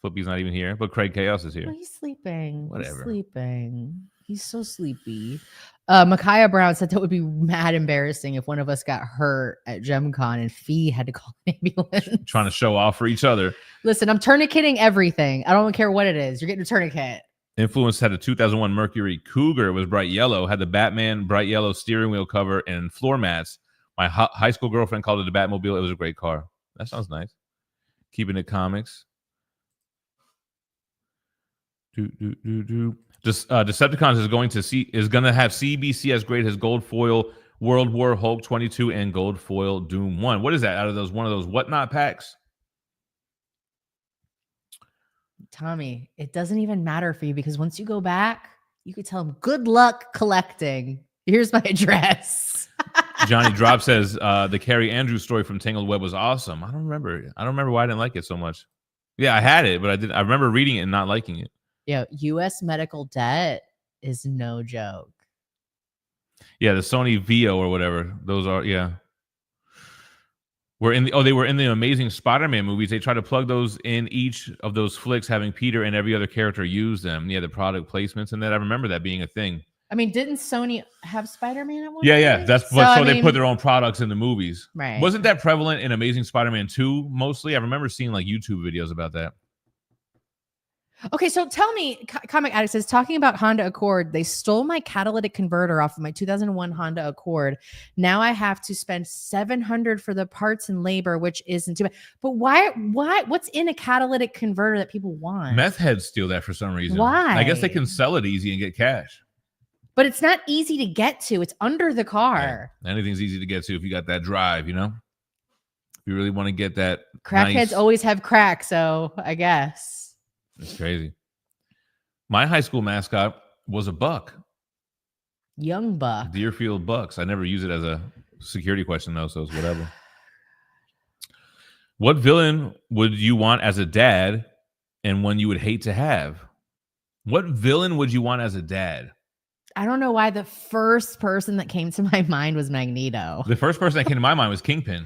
Flippy's not even here, but Craig Chaos is here. Well, he's sleeping. Whatever. He's sleeping. He's so sleepy. Micaiah Brown said that would be mad embarrassing if one of us got hurt at GemCon and Phie had to call an ambulance. Trying to show off for each other. Listen, I'm tourniqueting everything. I don't care what it is. You're getting a tourniquet. Influence had a 2001 Mercury Cougar. It was bright yellow. Had the Batman bright yellow steering wheel cover and floor mats. My high school girlfriend called it a Batmobile. It was a great car. That sounds nice. Keeping it comics. Decepticons is going to have CBCS grade his gold foil World War Hulk 22 and gold foil Doom 1. What is that out of those one of those whatnot packs? Tommy, it doesn't even matter for you because once you go back, you could tell him good luck collecting. Here's my address. Johnny Drop says the Carrie Andrews story from Tangled Web was awesome. I don't remember why I didn't like it so much. Yeah, I had it, but I remember reading it and not liking it. Yeah, U.S. medical debt is no joke. Yeah, the Sony Vio or whatever. Those are, yeah. They were in the Amazing Spider-Man movies. They tried to plug those in each of those flicks, having Peter and every other character use them. Yeah, the product placements and that. I remember that being a thing. I mean, didn't Sony have Spider-Man at one point? Yeah. That's so they put their own products in the movies. Right. Wasn't that prevalent in Amazing Spider-Man 2 mostly? I remember seeing like YouTube videos about that. Okay, so tell me, Comic Addict says, talking about Honda Accord, they stole my catalytic converter off of my 2001 Honda Accord. Now I have to spend $700 for the parts and labor, which isn't too bad. But why? What's in a catalytic converter that people want? Meth heads steal that for some reason. Why? I guess they can sell it easy and get cash. But it's not easy to get to. It's under the car. Yeah. Anything's easy to get to if you got that drive, you know? If you really want to get that. Crackheads always have crack, so I guess. It's crazy. My high school mascot was a buck. Young buck. Deerfield Bucks. I never use it as a security question, though, so it's whatever. What villain would you want as a dad and one you would hate to have? What villain would you want as a dad? I don't know why the first person that came to my mind was Magneto. The first person that came to my mind was Kingpin.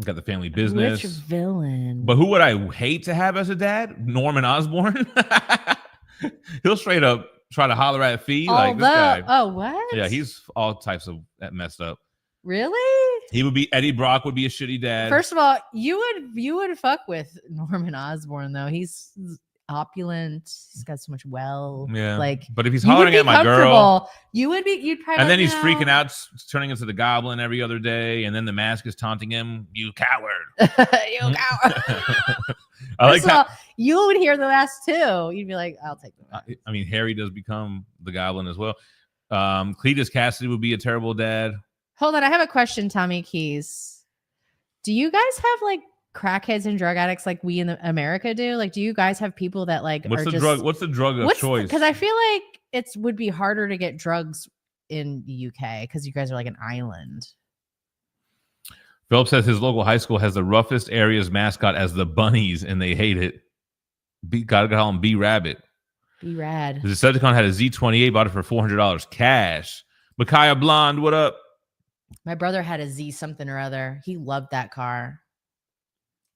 Got the Family Business. Which villain? But who would I hate to have as a dad? Norman Osborn. He'll straight up try to holler at Phie. Like this guy. Oh, what? Yeah, he's all types of messed up. Really? He would be Eddie Brock would be a shitty dad. First of all, you would fuck with Norman Osborn though. He's opulent. He's got so much wealth. Yeah. Like, but if he's hollering at my girl, you'd probably. And then he's freaking out, turning into the Goblin every other day, and then the mask is taunting him. You coward! You coward! I like how you would hear the last two. You'd be like, I'll take the mask. I mean, Harry does become the Goblin as well. Cletus Cassidy would be a terrible dad. Hold on, I have a question, Tommy Keys. Do you guys have like crackheads and drug addicts like we in America do? Like, do you guys have people that like what's the drug of choice? Because I feel like it would be harder to get drugs in the UK because you guys are like an island. Philip says his local high school has the roughest area's mascot as the bunnies, and they hate it. Gotta call him B Rabbit. B Rad. The Decepticon had a Z28, bought it for $400 cash. Micaiah Blonde, what up? My brother had a Z something or other. He loved that car.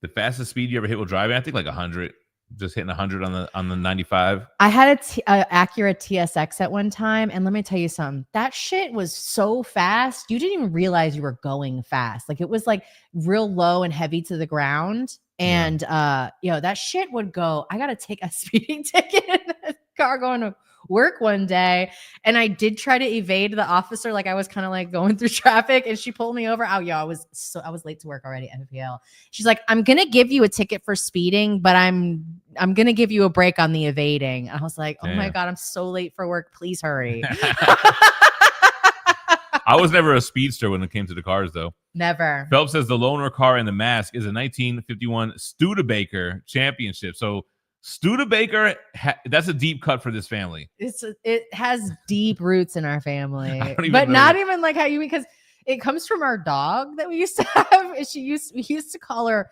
The fastest speed you ever hit while driving, I think like 100. Just hitting 100 on the 95. I had a Acura TSX at one time, and let me tell you something. That shit was so fast, you didn't even realize you were going fast. Like it was like real low and heavy to the ground, and that shit would go. I gotta take a speeding ticket in the car going to work one day, and I did try to evade the officer. Like I was kind of like going through traffic, and she pulled me over. Oh yeah, I was late to work already at FPL. She's like, I'm gonna give you a ticket for speeding, but I'm gonna give you a break on the evading. And I was like, oh my God, I'm so late for work. Please hurry. I was never a speedster when it came to the cars, though. Never. Phelps says the loaner car in the mask is a 1951 Studebaker Championship. So Studebaker, that's a deep cut for this family. It has deep roots in our family, Not even like how you, because It comes from our dog that we used to have. We used to call her.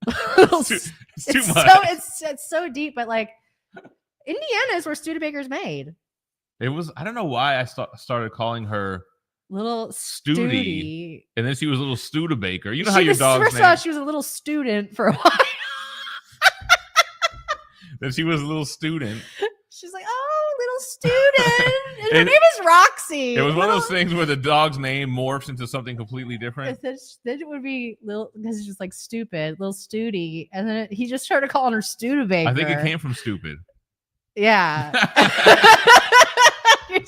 It's too much. It's so deep, but like Indiana is where Studebakers made. It was. I don't know why I started calling her Little Studi, and then she was little Studebaker. You know how your dog's first name. of all, she was a little student for a while. Then she was a little student. She's like, oh, little student. And her name is Roxy. It was one of those things where the dog's name morphs into something completely different. Then it would be little, because it's just like stupid, little Studi. And then he just started calling her Studebaker. I think it came from stupid. Yeah. You're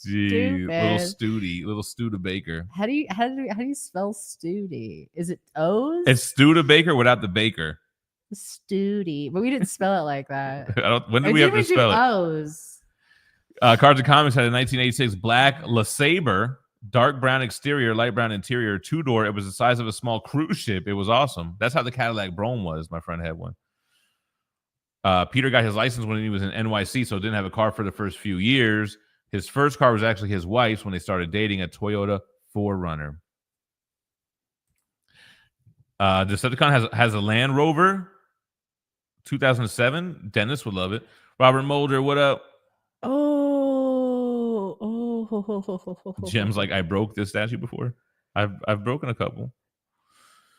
Gee, little Studebaker. How do you spell Studi? Is it O's? It's Studebaker without the baker. Studi, but we didn't spell it like that. When did we have to spell it? O's. Cards and Comics had a 1986 black LeSabre, dark brown exterior, light brown interior, 2-door. It was the size of a small cruise ship. It was awesome. That's how the Cadillac Brougham was. My friend had one. Peter got his license when he was in NYC, so didn't have a car for the first few years. His first car was actually his wife's when they started dating, a Toyota 4Runner. Decepticon has a Land Rover, 2007. Dennis would love it. Robert Mulder, what up? Jem's like, I broke this statue before. I've broken a couple.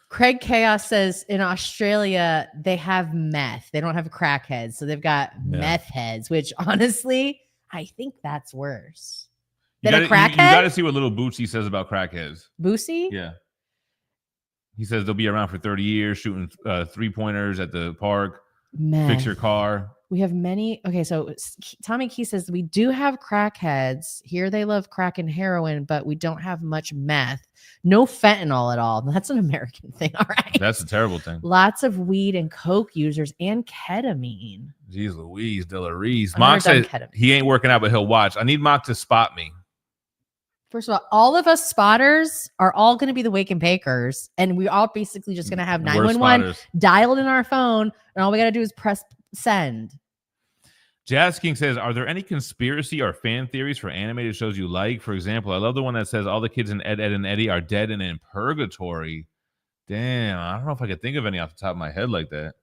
Craig Chaos says in Australia they have meth. They don't have crackheads, so they've got meth heads. Which honestly, I think that's worse than a crackhead. You got to see what little Bootsy says about crackheads. Bootsy? Yeah. He says they'll be around for 30 years shooting 3-pointers at the park. Meth. Fix your car. We have many. Okay, so Tommy Key says we do have crackheads. Here they love crack and heroin, but we don't have much meth. No fentanyl at all. That's an American thing, all right? That's a terrible thing. Lots of weed and coke users and ketamine. Jeez Louise, Delarice. Mock said he ain't working out, but he'll watch. I need Mock to spot me. First of all of us spotters are all going to be the Wake and Bakers, and we all basically just going to have 911 dialed in our phone, and all we got to do is press send. Jazz King says, are there any conspiracy or fan theories for animated shows you like? For example, I love the one that says all the kids in Ed, Edd and Eddy are dead and in purgatory. Damn, I don't know if I could think of any off the top of my head like that.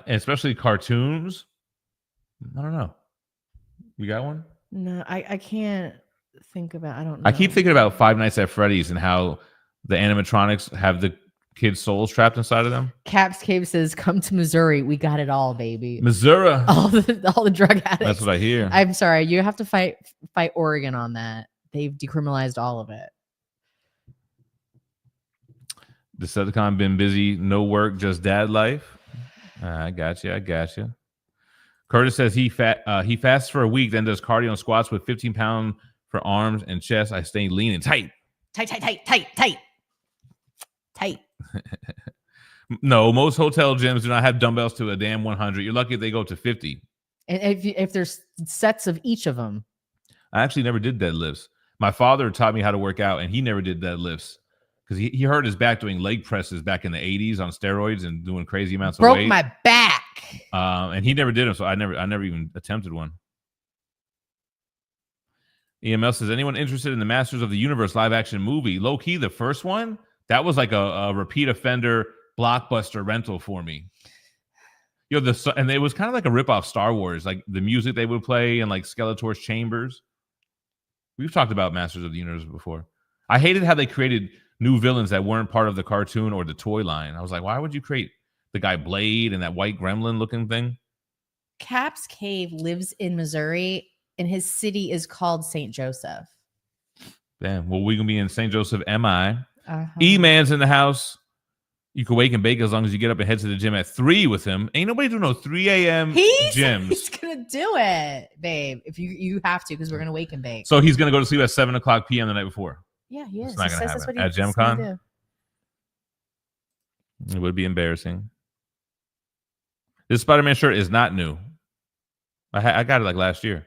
Especially cartoons. I don't know. You got one? No, I can't think about. I don't know. I keep thinking about Five Nights at Freddy's and how the animatronics have the kids' souls trapped inside of them. Caps Cave says, "Come to Missouri. We got it all, baby. Missouri. All the drug addicts." That's what I hear. I'm sorry. You have to fight Oregon on that. They've decriminalized all of it. Decepticon been busy. No work, just dad life. I got you. Curtis says he fasts for a week, then does cardio and squats with 15 pounds for arms and chest. I stay lean and tight. Tight. No, most hotel gyms do not have dumbbells to a damn 100. You're lucky if they go to 50. And if there's sets of each of them. I actually never did deadlifts. My father taught me how to work out, and he never did deadlifts because he hurt his back doing leg presses back in the 80s on steroids and doing crazy amounts of weight. Broke my back. And he never did them, so I never even attempted one. EML says, anyone interested in the Masters of the Universe live action movie? Low key, the first one, that was like a repeat offender blockbuster rental for me. You know, and it was kind of like a ripoff Star Wars, like the music they would play and like Skeletor's chambers. We've talked about Masters of the Universe before. I hated how they created new villains that weren't part of the cartoon or the toy line. I was like, why would you create the guy Blade and that white gremlin looking thing? Caps Cave lives in Missouri, and his city is called St. Joseph. Damn. Well, we're going to be in St. Joseph, MI. E-Man's in the house. You can wake and bake as long as you get up and head to the gym at 3 with him. Ain't nobody doing no 3 a.m. gyms. He's going to do it, babe. If you have to, because we're going to wake and bake. So he's going to go to sleep at 7 o'clock p.m. the night before. Yeah, he is. It's not going to happen. At GemCon? It would be embarrassing. This Spider-Man shirt is not new. I got it like last year.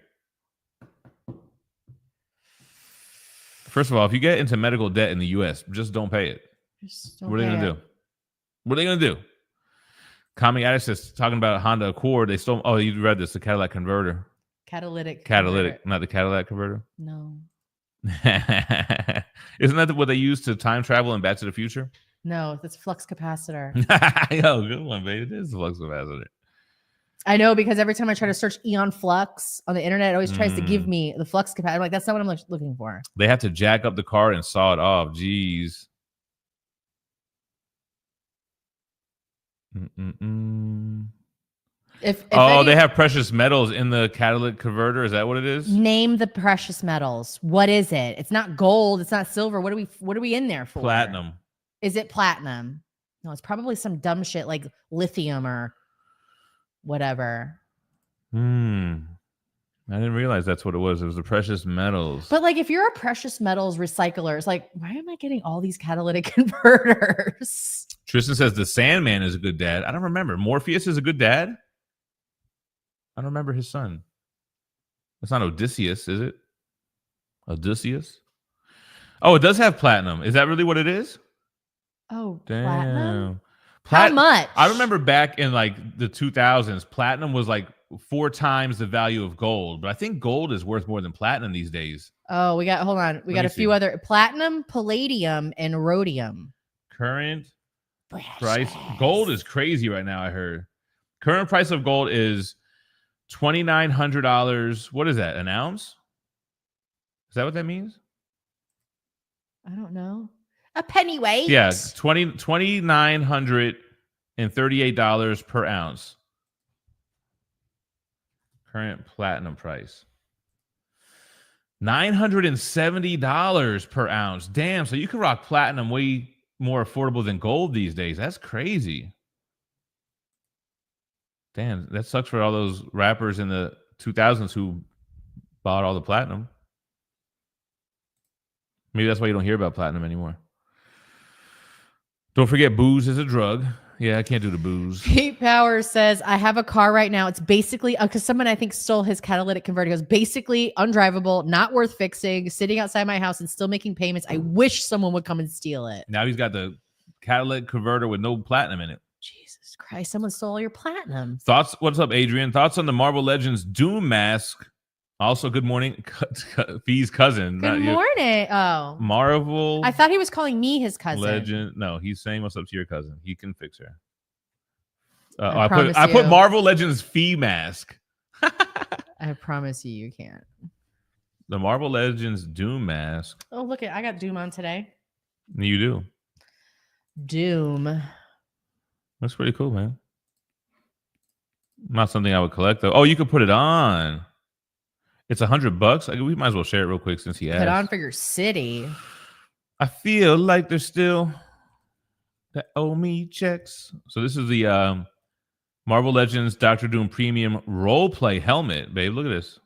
First of all, if you get into medical debt in the U.S., just don't pay it. What are they going to do? What are they going to do? Comic Addict is talking about Honda Accord. They stole. Oh, you read this. The Cadillac converter. Catalytic. Not the Cadillac converter. No. Isn't that what they use to time travel in Back to the Future? No, that's flux capacitor. Yo, good one, baby. It is a flux capacitor. I know, because every time I try to search Eon Flux on the internet, it always tries to give me the flux capacitor. I'm like, that's not what I'm looking for. They have to jack up the car and saw it off. Jeez. If they have precious metals in the catalytic converter. Is that what it is? Name the precious metals. What is it? It's not gold. It's not silver. What are we in there for? Platinum. Is it platinum? No, it's probably some dumb shit like lithium or whatever. I didn't realize that's what it was. It was the precious metals. But like, if you're a precious metals recycler, it's like, why am I getting all these catalytic converters? Tristan says the Sandman is a good dad. I don't remember. Morpheus is a good dad? I don't remember his son. It's not Odysseus, is it? Odysseus? Oh, it does have platinum. Is that really what it is? Oh, damn. Platinum? How much? I remember back in like the 2000s, platinum was like 4 times the value of gold. But I think gold is worth more than platinum these days. Oh, hold on. We got a few other platinum, palladium, and rhodium. Current price. Gold is crazy right now, I heard. Current price of gold is $2,900. What is that? An ounce? Is that what that means? I don't know. A pennyweight. Yeah, $2,938 per ounce. Current platinum price. $970 per ounce. Damn, so you can rock platinum way more affordable than gold these days. That's crazy. Damn, that sucks for all those rappers in the 2000s who bought all the platinum. Maybe that's why you don't hear about platinum anymore. Don't forget, booze is a drug. Yeah, I can't do the booze. Pete Powers says, I have a car right now. It's basically, because someone I think stole his catalytic converter. He goes, basically undrivable, not worth fixing, sitting outside my house and still making payments. I wish someone would come and steal it. Now he's got the catalytic converter with no platinum in it. Jesus Christ, someone stole all your platinum. Thoughts? What's up, Adrian? Thoughts on the Marvel Legends Doom mask? Also, good morning, Phie's cousin. Good morning. Oh, Marvel. I thought he was calling me his cousin. Legend. No, he's saying what's up to your cousin. He can fix her. I put Marvel Legends Phie mask. I promise you can't. The Marvel Legends Doom mask. Oh, look I got Doom on today. You do. Doom. That's pretty cool, man. Not something I would collect though. Oh, you could put it on. It's $100. We might as well share it real quick since he asked. Put on for your city. I feel like there's still that owe me checks. So this is the Marvel Legends Doctor Doom Premium Roleplay helmet, babe. Look at this.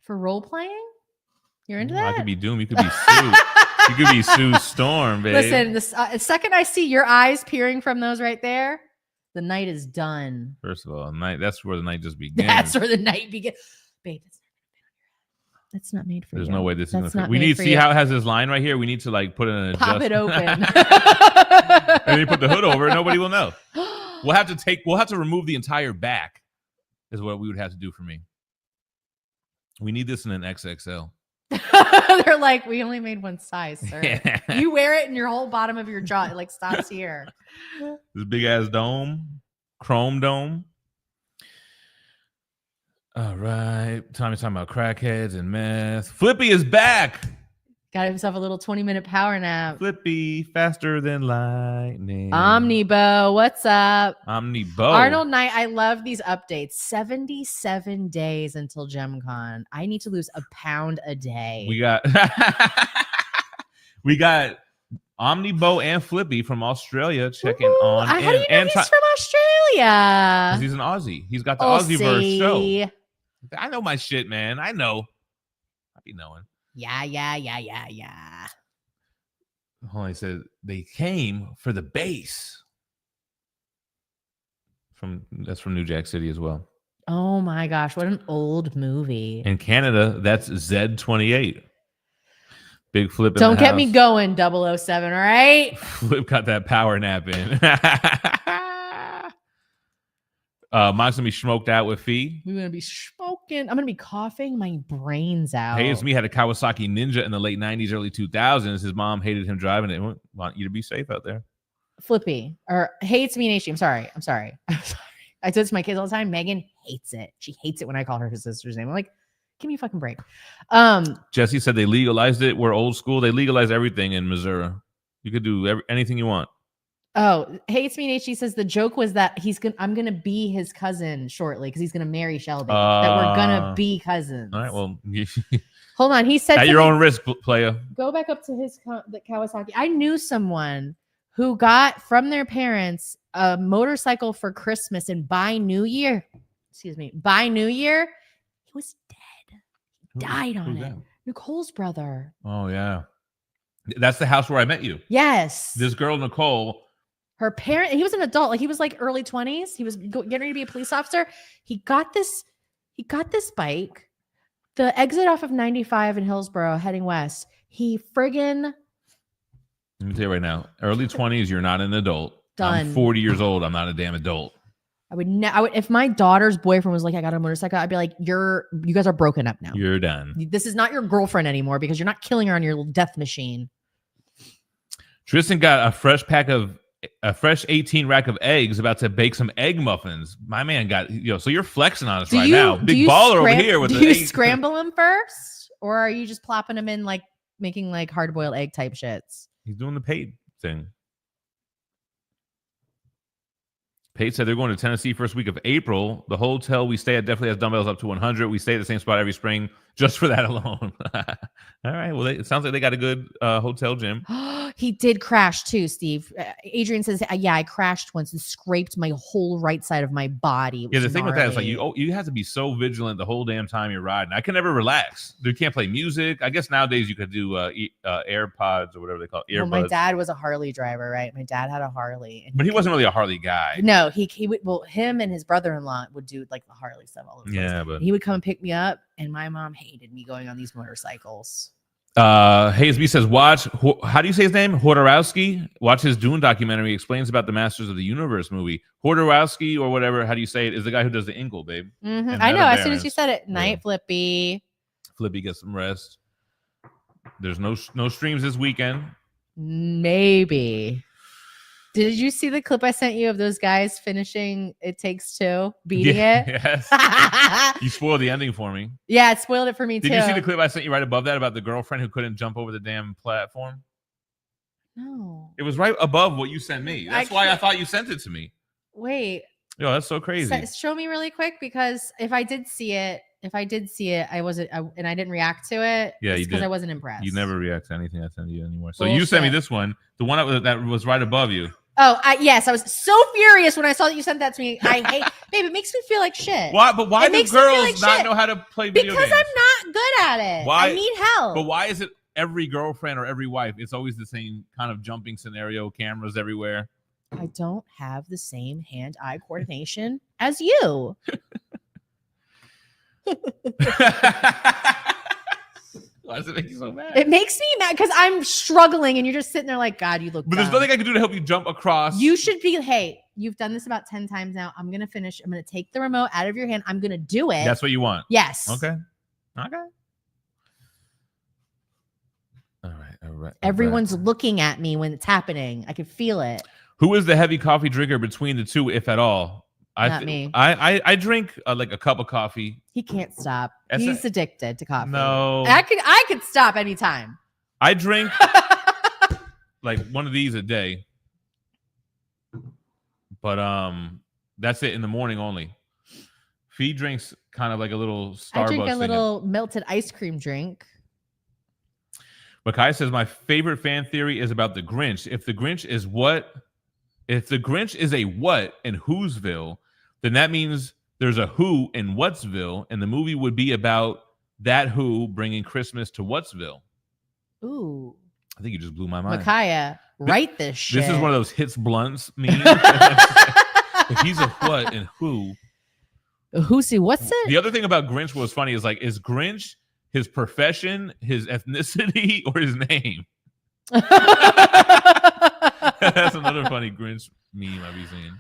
For role playing? You're into that? I could be Doom. You could be Sue. You could be Sue Storm, babe. Listen, the second I see your eyes peering from those right there, the night is done. First of all, that's where the night just begins. That's where the night begins. Babe, that's not made for you. There's no way this is not we need to see how it has this line right here. We need to like put it in a pop it open. And then you put the hood over, nobody will know. We'll have to remove the entire back, is what we would have to do for me. We need this in an XXL. They're like, we only made one size, sir. Yeah. You wear it and your whole bottom of your jaw, it like stops here. This big ass dome, chrome dome. All right. Tommy's talking about crackheads and meth. Flippy is back. Got himself a little 20-minute power nap. Flippy, faster than lightning. Omnibo, what's up? Omnibo. Arnold Knight, I love these updates. 77 days until GemCon. I need to lose a pound a day. We got Omnibo and Flippy from Australia checking on. How do you know he's from Australia? Because he's an Aussie. He's got the Aussieverse show. I know my shit, man. I know. I be knowing. Yeah. Hold on, he said they came for the base. That's from New Jack City as well. Oh my gosh, what an old movie. In Canada, that's Z28. Big Flip in Don't the get house. me going, 007, all right? Flip got that power nap in. Mine's gonna be smoked out with Phie. We're gonna be smoking. I'm gonna be coughing my brains out. Hey, it's me. Had a Kawasaki Ninja in the late 90s, early 2000s. His mom hated him driving it. Want you to be safe out there. Flippy or hates me and I'm sorry. I'm sorry. I do this to my kids all the time. Megan hates it. She hates it when I call her sister's name. I'm like, give me a fucking break. Jesse said they legalized it. We're old school. They legalized everything in Missouri. You could do anything you want. Oh, hates me and she says the joke was that I'm gonna be his cousin shortly because he's gonna marry Shelby. That we're gonna be cousins. All right. Well, hold on. He said at your own risk, player. Go back up to the Kawasaki. I knew someone who got from their parents a motorcycle for Christmas, and by New Year, he was dead. He died on it. That? Nicole's brother. Oh yeah, that's the house where I met you. Yes, this girl Nicole. Her parent. He was an adult. Like he was like early 20s. He was getting ready to be a police officer. He got this bike. The exit off of 95 in Hillsborough, heading west. He friggin'. Let me tell you right now, early 20s, you're not an adult. Done. I'm 40 years old. I'm not a damn adult. I would if my daughter's boyfriend was like, I got a motorcycle, I'd be like, you guys are broken up now. You're done. This is not your girlfriend anymore because you're not killing her on your death machine. Tristan got a fresh 18 rack of eggs, about to bake some egg muffins. My man got, so you're flexing on us right now. Big baller over here with the eggs. Do you scramble them first? Or are you just plopping them in like making like hard boiled egg type shits? He's doing the paid thing. Pate said they're going to Tennessee first week of April. The hotel we stay at definitely has dumbbells up to 100. We stay at the same spot every spring just for that alone. All right. Well, it sounds like they got a good hotel gym. He did crash too, Steve. Adrian says, yeah, I crashed once and scraped my whole right side of my body. Yeah, the thing with that is like you have to be so vigilant the whole damn time you're riding. I can never relax. You can't play music. I guess nowadays you could do AirPods or whatever they call it. Earbuds. Well, my dad was a Harley driver, right? My dad had a Harley. But he wasn't really a Harley guy. No, he would. Well, him and his brother-in-law would do like the Harley stuff all over the place. But he would come and pick me up, and my mom hated me going on these motorcycles. Hayes B says, watch, how do you say his name? Hodorowski. Watch his Dune documentary. He explains about the Masters of the Universe movie. Hodorowski or whatever, how do you say it, is the guy who does the Ingle, babe. Mm-hmm. I know, as soon as you said it. Night, Flippy. Flippy, get some rest. There's no streams this weekend. Maybe. Did you see the clip I sent you of those guys finishing It Takes Two, beating it? Yes. You spoiled the ending for me. Yeah, it spoiled it for me too. Did you see the clip I sent you right above that about the girlfriend who couldn't jump over the damn platform? No. It was right above what you sent me. That's why I thought you sent it to me. Wait. Yo, that's so crazy. Show me really quick, because if I did see it, I wasn't, and I didn't react to it. Yeah, you did. Because I wasn't impressed. You never react to anything I send you anymore. So you sent me this one, the one that was right above you. Oh, yes. I was so furious when I saw that you sent that to me. I hate, babe, it makes me feel like shit. Why? But why do girls not know how to play video games? Because I'm not good at it. Why? I need help. But why is it every girlfriend or every wife, it's always the same kind of jumping scenario, cameras everywhere? I don't have the same hand-eye coordination as you. Why does it make you so mad? It makes me mad because I'm struggling and you're just sitting there like, God, you look But dumb. there's nothing I can do to help you jump across. You should be, hey, you've done this about 10 times now. I'm going to finish. I'm going to take the remote out of your hand. I'm going to do it. That's what you want? Yes. Okay. All right. Everyone's looking at me when it's happening. I can feel it. Who is the heavy coffee drinker between the two, if at all? Not me. I drink like a cup of coffee. He can't stop. He's addicted to coffee. No. I could stop anytime. I drink like one of these a day. But that's it in the morning only. Phie drinks kind of like a little Starbucks. I drink a little melted ice cream drink. Makai says my favorite fan theory is about the Grinch. If the Grinch is a what in Whoville, then that means there's a who in Whatsville, and the movie would be about that who bringing Christmas to Whatsville. Ooh. I think you just blew my mind. Micaiah, write this shit. This is one of those hits blunts memes. If he's a what and who. Who's he? What's it? The other thing about Grinch was funny is like, is Grinch his profession, his ethnicity, or his name? That's another funny Grinch meme I've been seeing.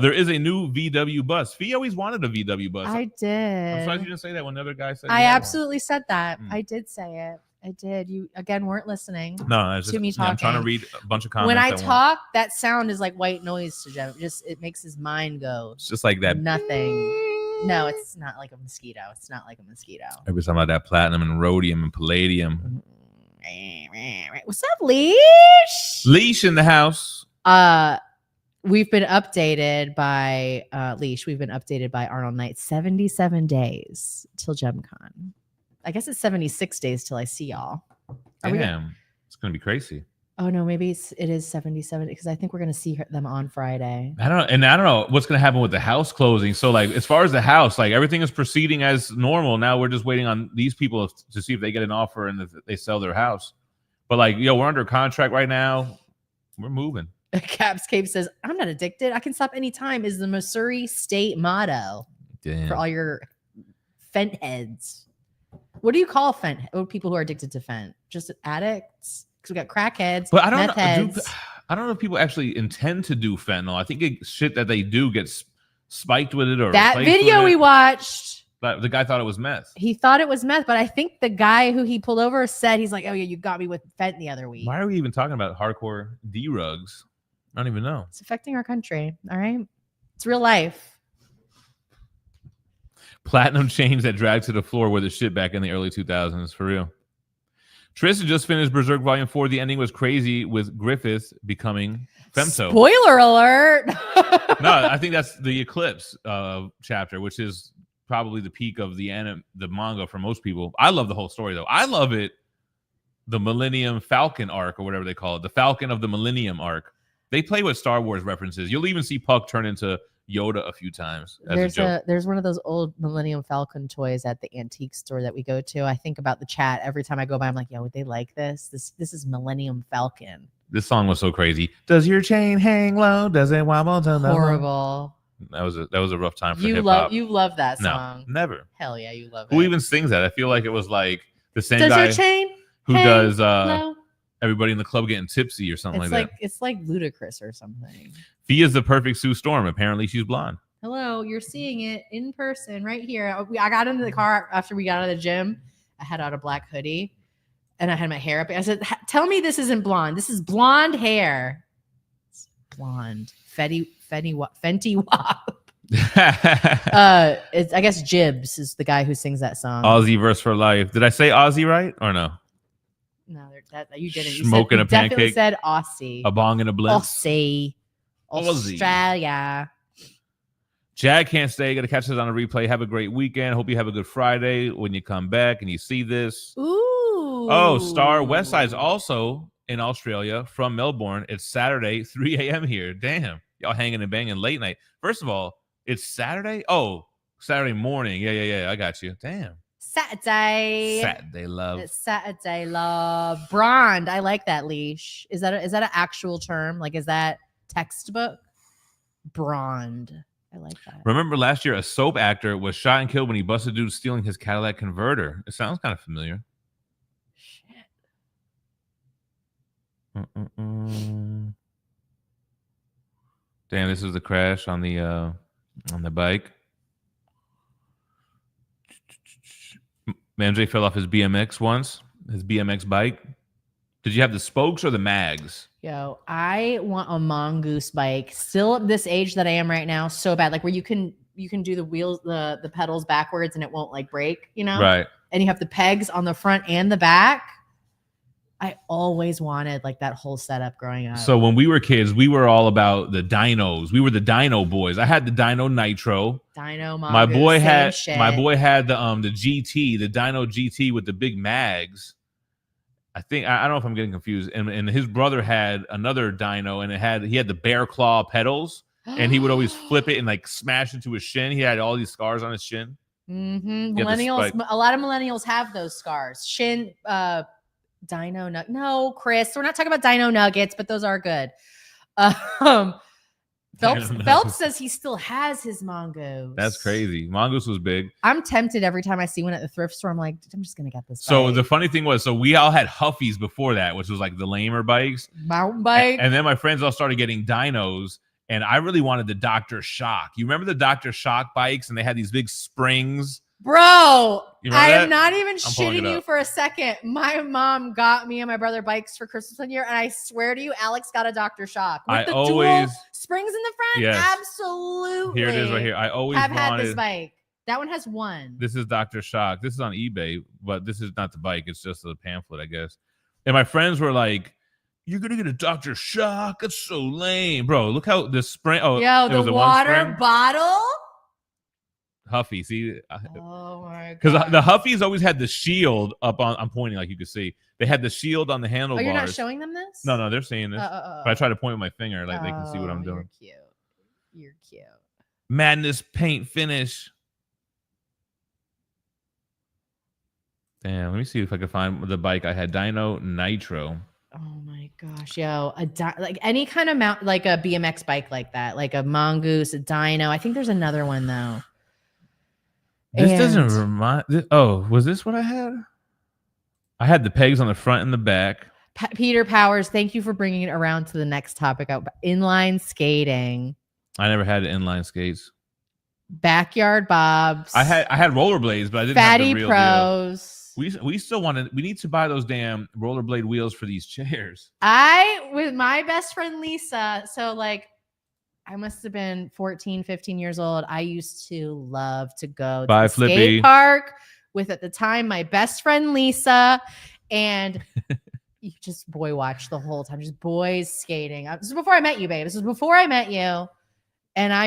There is a new VW bus. Phie always wanted a VW bus. I did. I'm surprised you didn't say that when the other guy said. I absolutely said that. I did say it. I did. You again weren't listening. No, it's to me talking. I'm trying to read a bunch of comments. When I talk, that sound is like white noise to Jem. It makes his mind go. It's just like that. Nothing. No, it's not like a mosquito. It's not like a mosquito. Every time about that platinum and rhodium and palladium. What's up, Leash? Leash in the house. We've been updated by Leash. We've been updated by Arnold Knight. 77 days till GemCon. I guess it's 76 days till I see y'all. Damn, it's gonna be crazy. Oh no, maybe it is 77 because I think we're gonna see them on Friday. I don't know what's gonna happen with the house closing. So like, as far as the house, like everything is proceeding as normal. Now we're just waiting on these people to see if they get an offer and if they sell their house. But like, yo, we're under contract right now. We're moving. Caps Cape says, "I'm not addicted. I can stop anytime." Is the Missouri state motto. Damn. For all your Fent heads. What do you call Fent? People who are addicted to Fent? Just addicts? Because we got crackheads. But I don't know. I don't know if people actually intend to do fentanyl. I think shit that they do gets spiked with it or that video we watched. But the guy thought it was meth. He thought it was meth, but I think the guy who he pulled over said he's like, "Oh yeah, you got me with Fent the other week." Why are we even talking about hardcore D-rugs? I don't even know. It's affecting our country. All right, it's real life. Platinum chains that dragged to the floor were the shit back in the early 2000s, for real. Tristan just finished Berserk Volume 4. The ending was crazy with Griffith becoming femto. Spoiler alert. No, I think that's the Eclipse chapter, which is probably the peak of the manga for most people. I love the whole story, though. I love it. The Millennium Falcon arc, or whatever they call it. The Falcon of the Millennium arc. They play with Star Wars references. You'll even see Puck turn into Yoda a few times. There's one of those old Millennium Falcon toys at the antique store that we go to. I think about the chat every time I go by. I'm like, yo, would they like this? This is Millennium Falcon. This song was so crazy. Does your chain hang low? Does it wobble to the horrible? That was a rough time for hip hop. You love that song. No, never. Hell yeah, you love it. Who even sings that? I feel like it was like the same does guy your chain who does everybody in the club getting tipsy or something like that. It's like Ludacris or something. Phie is the perfect Sue Storm. Apparently, she's blonde. Hello, you're seeing it in person right here. I got into the car after we got out of the gym. I had on a black hoodie and I had my hair up. I said, "Tell me this isn't blonde. This is blonde hair." It's blonde. Fenty Wap. It's I guess Jibs is the guy who sings that song. Aussie verse for life. Did I say Aussie right or no? No, you didn't. You Smoking a definitely pancake. Said Aussie. A bong and a bliss. Aussie. Australia. Jag can't stay. Got to catch us on a replay. Have a great weekend. Hope you have a good Friday when you come back and you see this. Ooh. Oh, Star West Side's also in Australia from Melbourne. It's Saturday, 3 a.m. here. Damn. Y'all hanging and banging late night. First of all, it's Saturday? Oh, Saturday morning. Yeah. I got you. Damn. Saturday love. It's Saturday love. Brond. I like that, Leash. Is that an actual term? Like, is that textbook? Brond. I like that. Remember last year, a soap actor was shot and killed when he busted dude stealing his Cadillac converter. It sounds kind of familiar. Shit. Damn, this is the crash on the bike. MJ fell off his BMX once, his BMX bike. Did you have the spokes or the mags? Yo, I want a mongoose bike. Still at this age that I am right now, so bad. Like where you can do the wheels, the pedals backwards and it won't like break, you know? Right. And you have the pegs on the front and the back. I always wanted like that whole setup growing up. So when we were kids, we were all about the dynos. We were the dyno boys. I had the Dyno Nitro. Dyno mongoose. My boy had the GT, the Dyno GT with the big mags. I don't know if I'm getting confused. And his brother had another dyno, and he had the bear claw pedals, and he would always flip it and like smash into his shin. He had all these scars on his shin. Mm-hmm. Millennials, a lot of millennials have those scars. Shin, dyno. No, Chris, we're not talking about dyno nuggets, but those are good. Phelps says he still has his mongoose. That's crazy. Mongoose was big. I'm tempted every time I see one at the thrift store. I'm like, I'm just gonna get this. So bike. the funny thing was, we all had Huffies before that, which was like the lamer bikes, mountain bike. And then my friends all started getting dynos, And I really wanted the Dr. Shock. You remember the Dr. Shock bikes, and they had these big springs? Bro, I am not even shitting you for a second. My mom got me and my brother bikes for Christmas one year, and I swear to you, Alex got a Dr. Shock with dual springs in the front. Yes. Absolutely. Here it is right here. I always had this bike. That one has one. This is Dr. Shock. This is on eBay, but this is not the bike. It's just a pamphlet, I guess. And my friends were like, "You're gonna get a Dr. Shock? That's so lame, bro. Look how the spring. Oh, yo, the water bottle." Huffy, see? Oh my god! Because the Huffies always had the shield up on. I'm pointing like you can see. They had the shield on the handlebars. Oh, you're not showing them this? No, they're seeing this. But I try to point with my finger, like they can see what I'm doing. You're cute. You're cute. Madness paint finish. Damn, let me see if I can find the bike I had. Dyno Nitro. Oh my gosh, yo, like any kind of mount, like a BMX bike like that, like a Mongoose, a Dyno. I think there's another one though. This doesn't remind. Oh, was this what I had? I had the pegs on the front and the back. Peter Powers, thank you for bringing it around to the next topic. Inline skating. I never had inline skates. Backyard bobs. I had rollerblades, but I didn't Fatty have the real Pros. Deal. We still wanted. We need to buy those damn rollerblade wheels for these chairs. With my best friend Lisa. So like, I must have been 14, 15 years old. I used to love to go to the skate park with, at the time, my best friend Lisa, and you just boy watch the whole time, just boys skating. This is before I met you, babe. This was before I met you, and I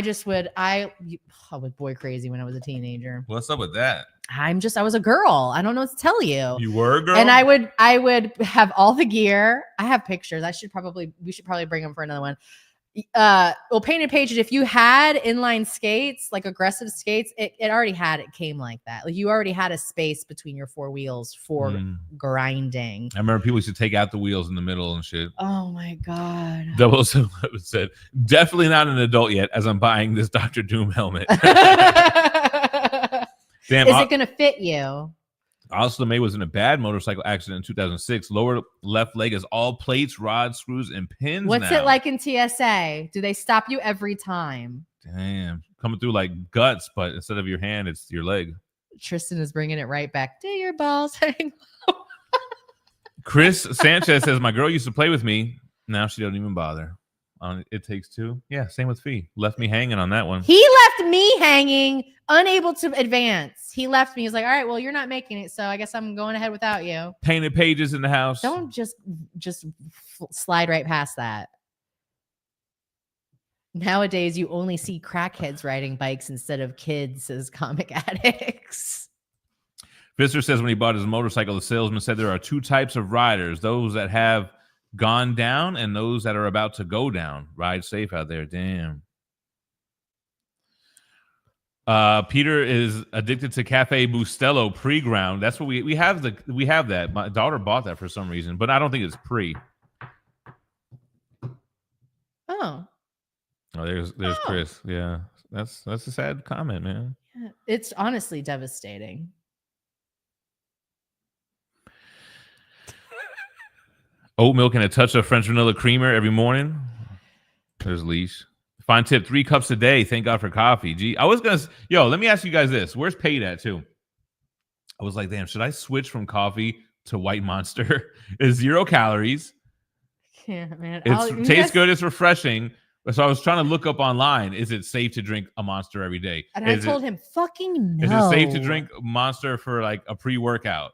was boy crazy when I was a teenager. What's up with that? I was a girl. I don't know what to tell you. You were a girl, and I would have all the gear. I have pictures. We should probably bring them for another one. Well, Painted Pages, if you had inline skates, like aggressive skates, it came like that. Like you already had a space between your four wheels for grinding. I remember people used to take out the wheels in the middle and shit. Oh my god. 007 said, definitely not an adult yet, as I'm buying this Dr. Doom helmet. Damn, is it gonna fit you? Alice LeMay was in a bad motorcycle accident in 2006. Lower left leg is all plates, rods, screws, and pins. What's it like in TSA? Do they stop you every time? Damn. Coming through like guts, but instead of your hand, it's your leg. Tristan is bringing it right back. Do your balls hang low? Chris Sanchez says, my girl used to play with me. Now she don't even bother. It Takes Two. Yeah, same with Phie. Left me hanging on that one. He left me hanging, unable to advance. He left me. He's like, all right, well, you're not making it, so I guess I'm going ahead without you. Painted Pages in the house. Don't just slide right past that. Nowadays, you only see crackheads riding bikes instead of kids as comic addicts. Visser says when he bought his motorcycle, the salesman said there are two types of riders, those that have gone down and those that are about to go down. Ride safe out there. Damn. Peter is addicted to Cafe Bustelo pre-ground. That's what we have. We have that. My daughter bought that for some reason, but I don't think it's pre. Oh, there's Chris. Yeah, that's a sad comment, man. Yeah, it's honestly devastating. Oat milk and a touch of French vanilla creamer every morning. There's Leash. Fine tip, 3 cups a day. Thank God for coffee. Gee, I was going to... Yo, let me ask you guys this. Where's Paid at, too? I was like, damn, should I switch from coffee to White Monster? It's 0 calories. Yeah, man. It tastes good. It's refreshing. So I was trying to look up online, is it safe to drink a Monster every day? And I told him, fucking no. Is it safe to drink Monster for like a pre-workout?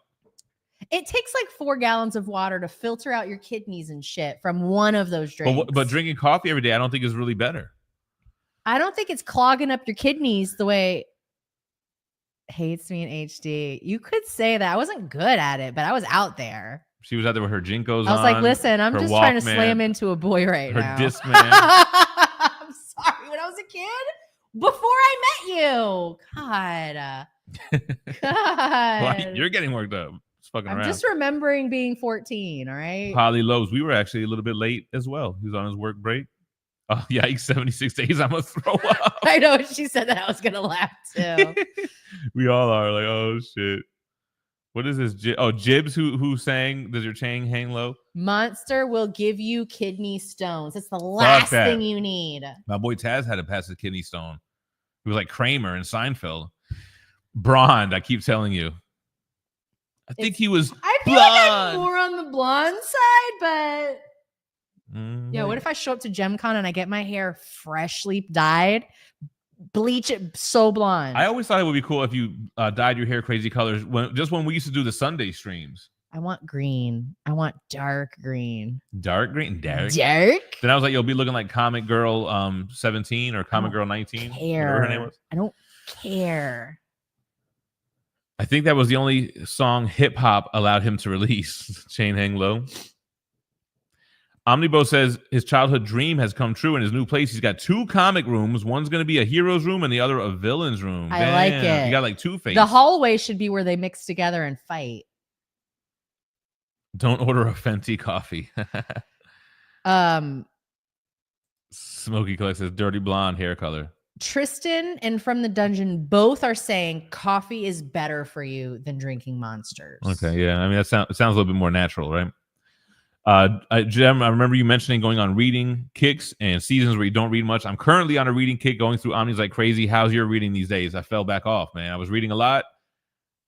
It takes like 4 gallons of water to filter out your kidneys and shit from one of those drinks. But drinking coffee every day, I don't think is really better. I don't think it's clogging up your kidneys the way Hates Me in HD. You could say that. I wasn't good at it, but I was out there. She was out there with her Jinkos on. I was like, listen, I'm just trying to slam into a boy right now. Her Discman. I'm sorry. When I was a kid, before I met you. God. God. Well, you're getting worked up. I'm just remembering being 14, all right? Polly Lowe's. We were actually a little bit late as well. He was on his work break. Oh, yikes, 76 days. I'm going to throw up. I know. She said that. I was going to laugh, too. We all are like, oh, shit. What is this? Oh, Jibs, who sang "Does Your Chain Hang Low"? Monster will give you kidney stones. It's the last thing you need. My boy Taz had to pass a kidney stone. He was like Kramer in Seinfeld. Blonde, I keep telling you. I think he was I feel blonde. like I'm more on the blonde side, but yeah, what if I show up to GemCon and I get my hair freshly dyed, bleach it so blonde? I always thought it would be cool if you dyed your hair crazy colors when we used to do the Sunday streams. I want green. I want dark green. Dark green? Dark? Then I was like, you'll be looking like Comic Girl 17 or Comic Girl 19. Whatever her name was. I don't care. I think that was the only song hip hop allowed him to release. Chain Hang Low. Omnibo says his childhood dream has come true in his new place. He's got 2 comic rooms. One's going to be a hero's room and the other a villain's room. I like it. You got like 2 faces. The hallway should be where they mix together and fight. Don't order a Fenty coffee. Smokey Collect says dirty blonde hair color. Tristan and From the Dungeon both are saying coffee is better for you than drinking Monsters. Okay, yeah. I mean, it sounds a little bit more natural, right? Jem, I remember you mentioning going on reading kicks and seasons where you don't read much. I'm currently on a reading kick, going through Omnis like crazy. How's your reading these days? I fell back off, man. I was reading a lot.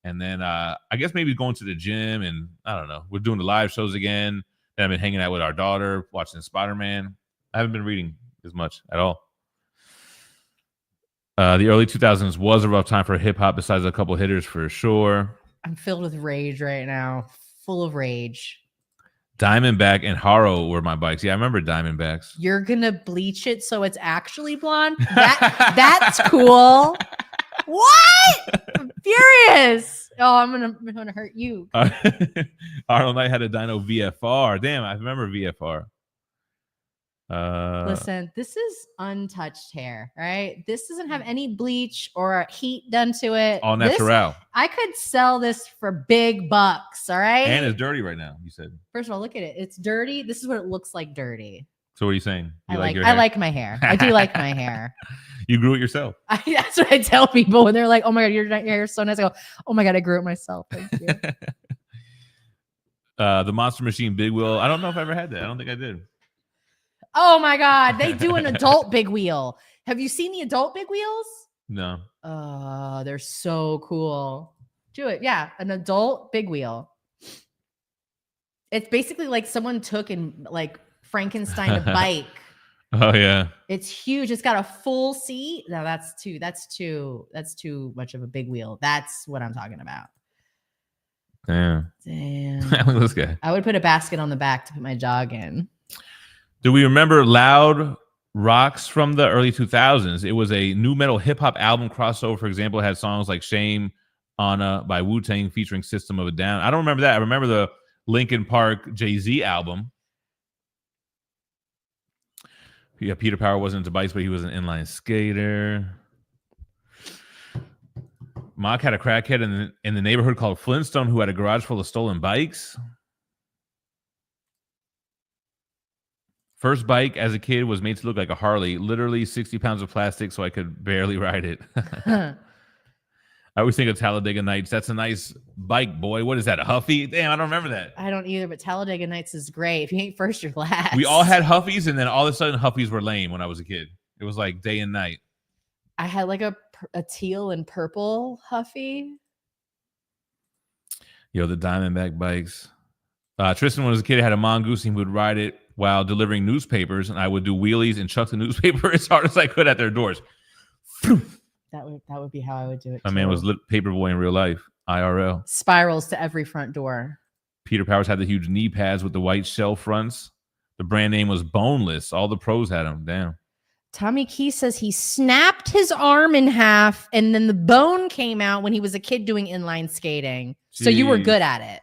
And then I guess maybe going to the gym and I don't know. We're doing the live shows again. And I've been hanging out with our daughter, watching Spider-Man. I haven't been reading as much at all. The early 2000s was a rough time for hip hop, besides a couple hitters for sure. I'm filled with rage right now. Full of rage. Diamondback and Haro were my bikes. Yeah, I remember Diamondbacks. You're going to bleach it so it's actually blonde? That's cool. What? I'm furious. Oh, I'm gonna hurt you. Arnold Knight had a Dino VFR. Damn, I remember VFR. Listen, this is untouched hair, right? This doesn't have any bleach or heat done to it. All natural. I could sell this for big bucks, all right? And it's dirty right now, you said. First of all, look at it. It's dirty. This is what it looks like dirty. So what are you saying? You I like my hair. I do like my hair. You grew it yourself. That's what I tell people when they're like, "Oh my god, your hair is so nice." I go, "Oh my god, I grew it myself." Thank you. The Monster Machine Big Wheel. I don't know if I ever had that. I don't think I did. Oh my god, they do an adult big wheel. Have you seen the adult big wheels? No. Oh, they're so cool. Do it. Yeah, an adult big wheel. It's basically like someone took and like Frankenstein a bike. Oh yeah. It's huge. It's got a full seat. No, that's too much of a big wheel. That's what I'm talking about. Damn. Look at this guy. I would put a basket on the back to put my dog in. Do we remember Loud Rocks from the early 2000s? It was a new metal hip hop album crossover. For example, it had songs like Shame Anna by Wu-Tang featuring System of a Down. I don't remember that. I remember the Linkin Park Jay-Z album. Yeah, Peter Power wasn't into bikes, but he was an inline skater. Mock had a crackhead in the neighborhood called Flintstone who had a garage full of stolen bikes. First bike as a kid was made to look like a Harley, literally 60 pounds of plastic, so I could barely ride it. I always think of Talladega Nights. That's a nice bike, boy. What is that, a Huffy? Damn, I don't remember that. I don't either, but Talladega Nights is great. If you ain't first, you're last. We all had Huffies, and then all of a sudden, Huffies were lame when I was a kid. It was like day and night. I had like a teal and purple Huffy. Yo, the Diamondback bikes. Tristan, when he was a kid, had a mongoose, and he would ride it while delivering newspapers, and I would do wheelies and chuck the newspaper as hard as I could at their doors. That would be how I would do it. My man was lit paperboy in real life, IRL. Spirals to every front door. Peter Powers had the huge knee pads with the white shell fronts. The brand name was Boneless. All the pros had them. Damn. Tommy Key says he snapped his arm in half, and then the bone came out when he was a kid doing inline skating. Jeez. So you were good at it.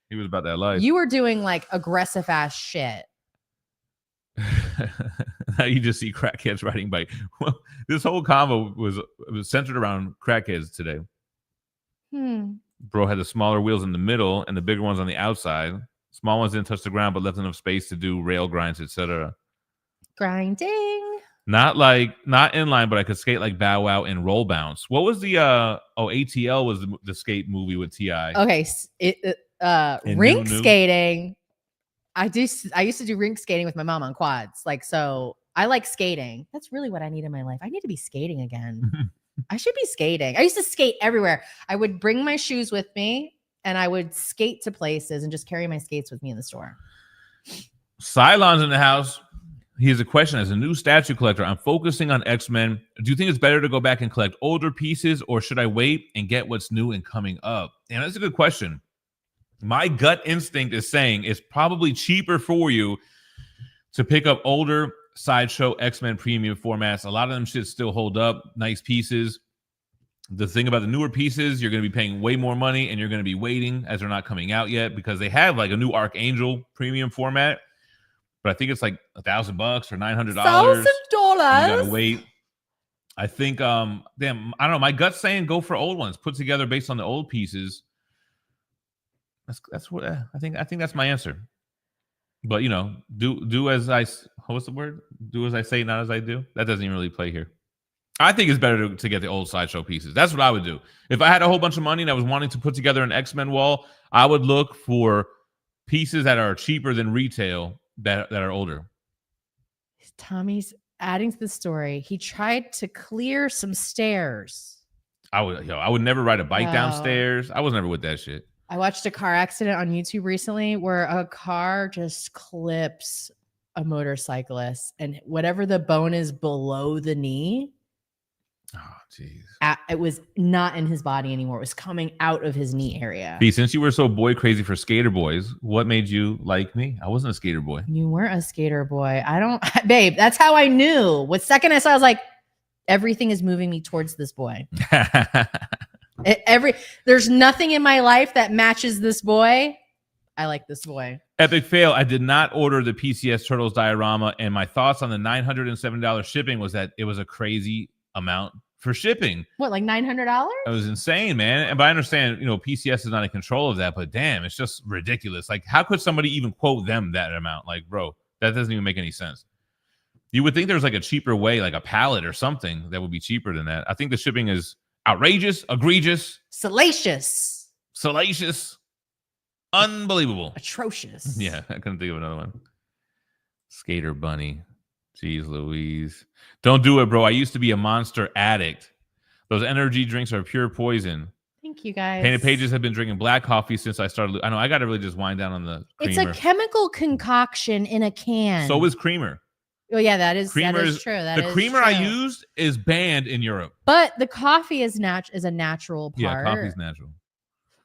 He was about that life. You were doing like aggressive ass shit. Now you just see crackheads riding bike. Well, this whole convo was centered around crackheads today. Bro had the smaller wheels in the middle and the bigger ones on the outside. Small ones didn't touch the ground, but left enough space to do rail grinds, etc. Grinding. Not inline, but I could skate like Bow Wow and Roll Bounce. What was the ATL was the skate movie with T.I. Okay, rink skating. I used to do rink skating with my mom on quads. Like, so I like skating. That's really what I need in my life. I need to be skating again. I should be skating. I used to skate everywhere. I would bring my shoes with me and I would skate to places and just carry my skates with me in the store. Cylon's in the house. He has a question. As a new statue collector, I'm focusing on X-Men. Do you think it's better to go back and collect older pieces, or should I wait and get what's new and coming up? And that's a good question. My gut instinct is saying it's probably cheaper for you to pick up older Sideshow X-Men premium formats. A lot of them should still hold up. Nice pieces. The thing about the newer pieces, you're going to be paying way more money, and you're going to be waiting as they're not coming out yet, because they have like a new Archangel premium format. But I think it's like $1,000 or $900. $1,000. You gotta wait. I think, damn, I don't know. My gut's saying go for old ones, put together based on the old pieces. That's what I think that's my answer. But you know, do as I. What's the word? Do as I say, not as I do. That doesn't even really play here. I think it's better to get the old Sideshow pieces. That's what I would do. If I had a whole bunch of money and I was wanting to put together an X-Men wall, I would look for pieces that are cheaper than retail. That are older. Tommy's adding to the story. He tried to clear some stairs. I would never ride a bike downstairs. I was never with that shit. I watched a car accident on YouTube recently where a car just clips a motorcyclist, and whatever the bone is below the knee. Oh, jeez. It was not in his body anymore. It was coming out of his knee area. Phie, since you were so boy crazy for skater boys, what made you like me? I wasn't a skater boy. You weren't a skater boy. Babe, that's how I knew. What second I saw, I was like, everything is moving me towards this boy. There's nothing in my life that matches this boy. I like this boy. Epic fail. I did not order the PCS Turtles diorama, and my thoughts on the $907 shipping was that it was a crazy amount for shipping. What, like $900? It was insane, man. But I understand, you know, PCS is not in control of that, but damn, it's just ridiculous. Like, how could somebody even quote them that amount? Like, bro, that doesn't even make any sense. You would think there's like a cheaper way, like a pallet or something that would be cheaper than that. I think the shipping is outrageous, egregious, salacious, unbelievable, atrocious. Yeah, I couldn't think of another one. Skater Bunny. Jeez Louise. Don't do it, bro. I used to be a monster addict. Those energy drinks are pure poison. Thank you, guys. Painted Pages have been drinking black coffee since I started. I know I got to really just wind down on the creamer. It's a chemical concoction in a can. So is creamer. Oh, yeah, that is true. The creamer I used is banned in Europe. But the coffee is a natural part. Yeah, coffee's natural.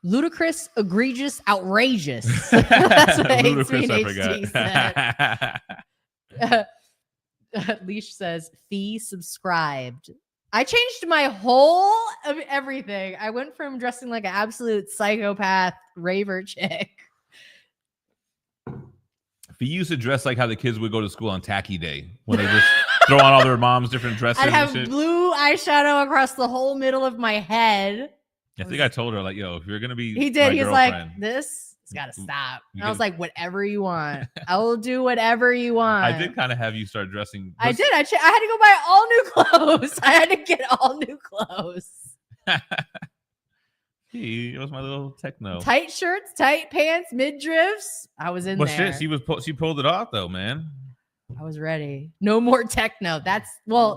Ludicrous, egregious, outrageous. That's what Ludicrous, I forgot. Leash says, Phie subscribed. I changed my whole of everything. I went from dressing like an absolute psychopath raver chick. Phie used to dress like how the kids would go to school on tacky day when they just throw on all their mom's different dresses. I'd have blue eyeshadow across the whole middle of my head. I think I told her, like, yo, if you're going to be He did. He's like, this it's got to stop. And I was like, whatever you want. I will do whatever you want. I did kind of have you start dressing. I did. I had to go buy all new clothes. I had to get all new clothes. It was my little techno. Tight shirts, tight pants, midriffs. I was in there. But shit, she pulled it off, though, man. I was ready. No more techno.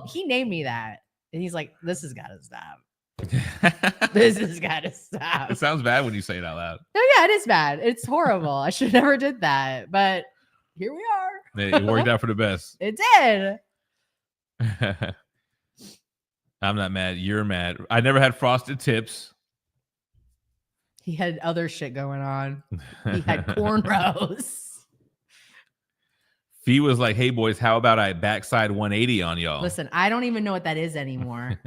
He named me that. And he's like, this has got to stop. This has got to stop. It sounds bad when you say it out loud. No, yeah, it is bad. It's horrible. I should have never did that, but here we are. It worked out for the best. It did. I'm not mad. You're mad. I never had frosted tips. He had other shit going on. He had cornrows. Phie was like, hey, boys, how about I backside 180 on y'all? Listen, I don't even know what that is anymore.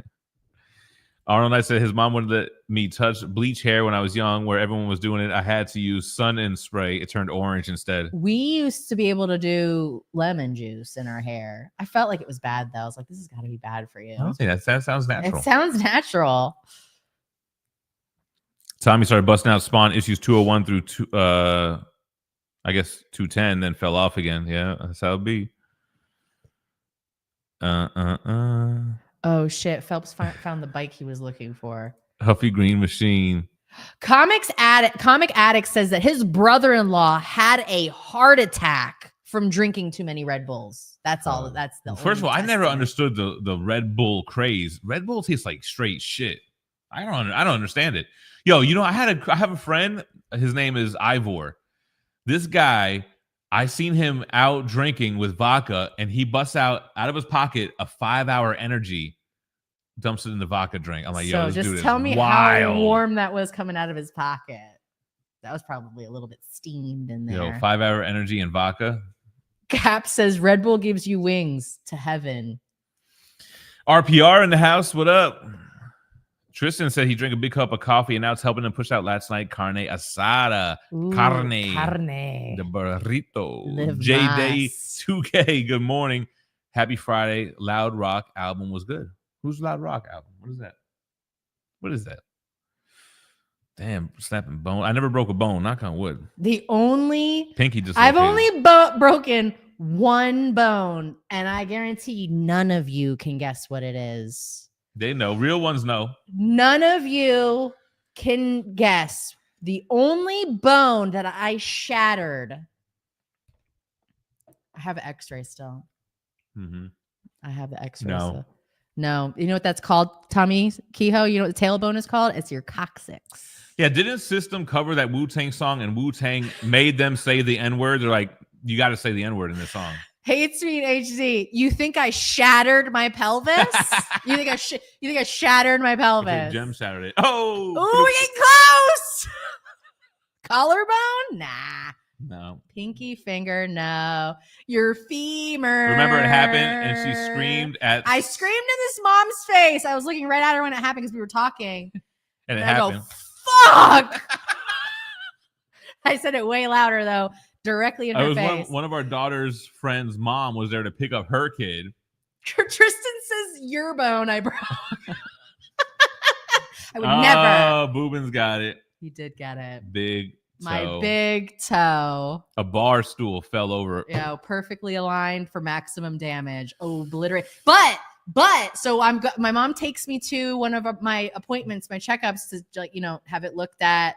Arnold, I said his mom wouldn't let me touch bleach hair when I was young, where everyone was doing it. I had to use sun and spray. It turned orange instead. We used to be able to do lemon juice in our hair. I felt like it was bad, though. I was like, this has got to be bad for you. Honestly, that sounds natural. It sounds natural. Tommy started busting out Spawn issues 201 through 210, then fell off again. Yeah, that's how it be. Oh shit! Phelps found the bike he was looking for. Huffy Green Machine. Comic Addict says that his brother-in-law had a heart attack from drinking too many Red Bulls. That's all. That's the first of all, I never testament. understood the Red Bull craze. Red Bull tastes like straight shit. I don't understand it. Yo, you know, I have a friend. His name is Ivor. This guy, I seen him out drinking with vodka, and he busts out of his pocket a 5-hour energy, dumps it in the vodka drink. I'm like, yo, this dude just is tell me wild. how warm that was coming out of his pocket. That was probably a little bit steamed in there. Yo, 5-hour energy and vodka. Cap says Red Bull gives you wings to heaven. RPR in the house. What up? Tristan said he drank a big cup of coffee and now it's helping him push out last night. Carne asada. Carne. The burrito. J-Day 2K. Good morning. Happy Friday. Loud Rock album was good. Who's Loud Rock album? What is that? What is that? Damn, snapping bone. I never broke a bone. Knock on wood. The only pinky just. I've only broken one bone, and I guarantee none of you can guess what it is. They know. Real ones know. None of you can guess. The only bone that I shattered. I have an X-ray still. Mm-hmm. I have the X-ray still. No. You know what that's called, Tommy Kehoe? You know what the tailbone is called? It's your coccyx. Yeah, didn't System cover that Wu-Tang song and Wu-Tang made them say the N-word? They're like, you got to say the N-word in this song. Hates me in HD. You think I shattered my pelvis? you think I shattered my pelvis? Okay, Gem shattered it. Oh, we're getting close. Collarbone? Nah. No. Pinky finger? No. Your femur. Remember it happened and she screamed at. I screamed in this mom's face. I was looking right at her when it happened because we were talking. And it happened. I go, fuck. I said it way louder though. Directly in her face. One of our daughter's friends' mom was there to pick up her kid. Tristan says your bone I broke. I would never. Oh, Boobin's got it. He did get it. Big toe. My big toe. A bar stool fell over. Yeah, perfectly aligned for maximum damage. Obliterate. But so my mom takes me to one of my appointments, my checkups to have it looked at.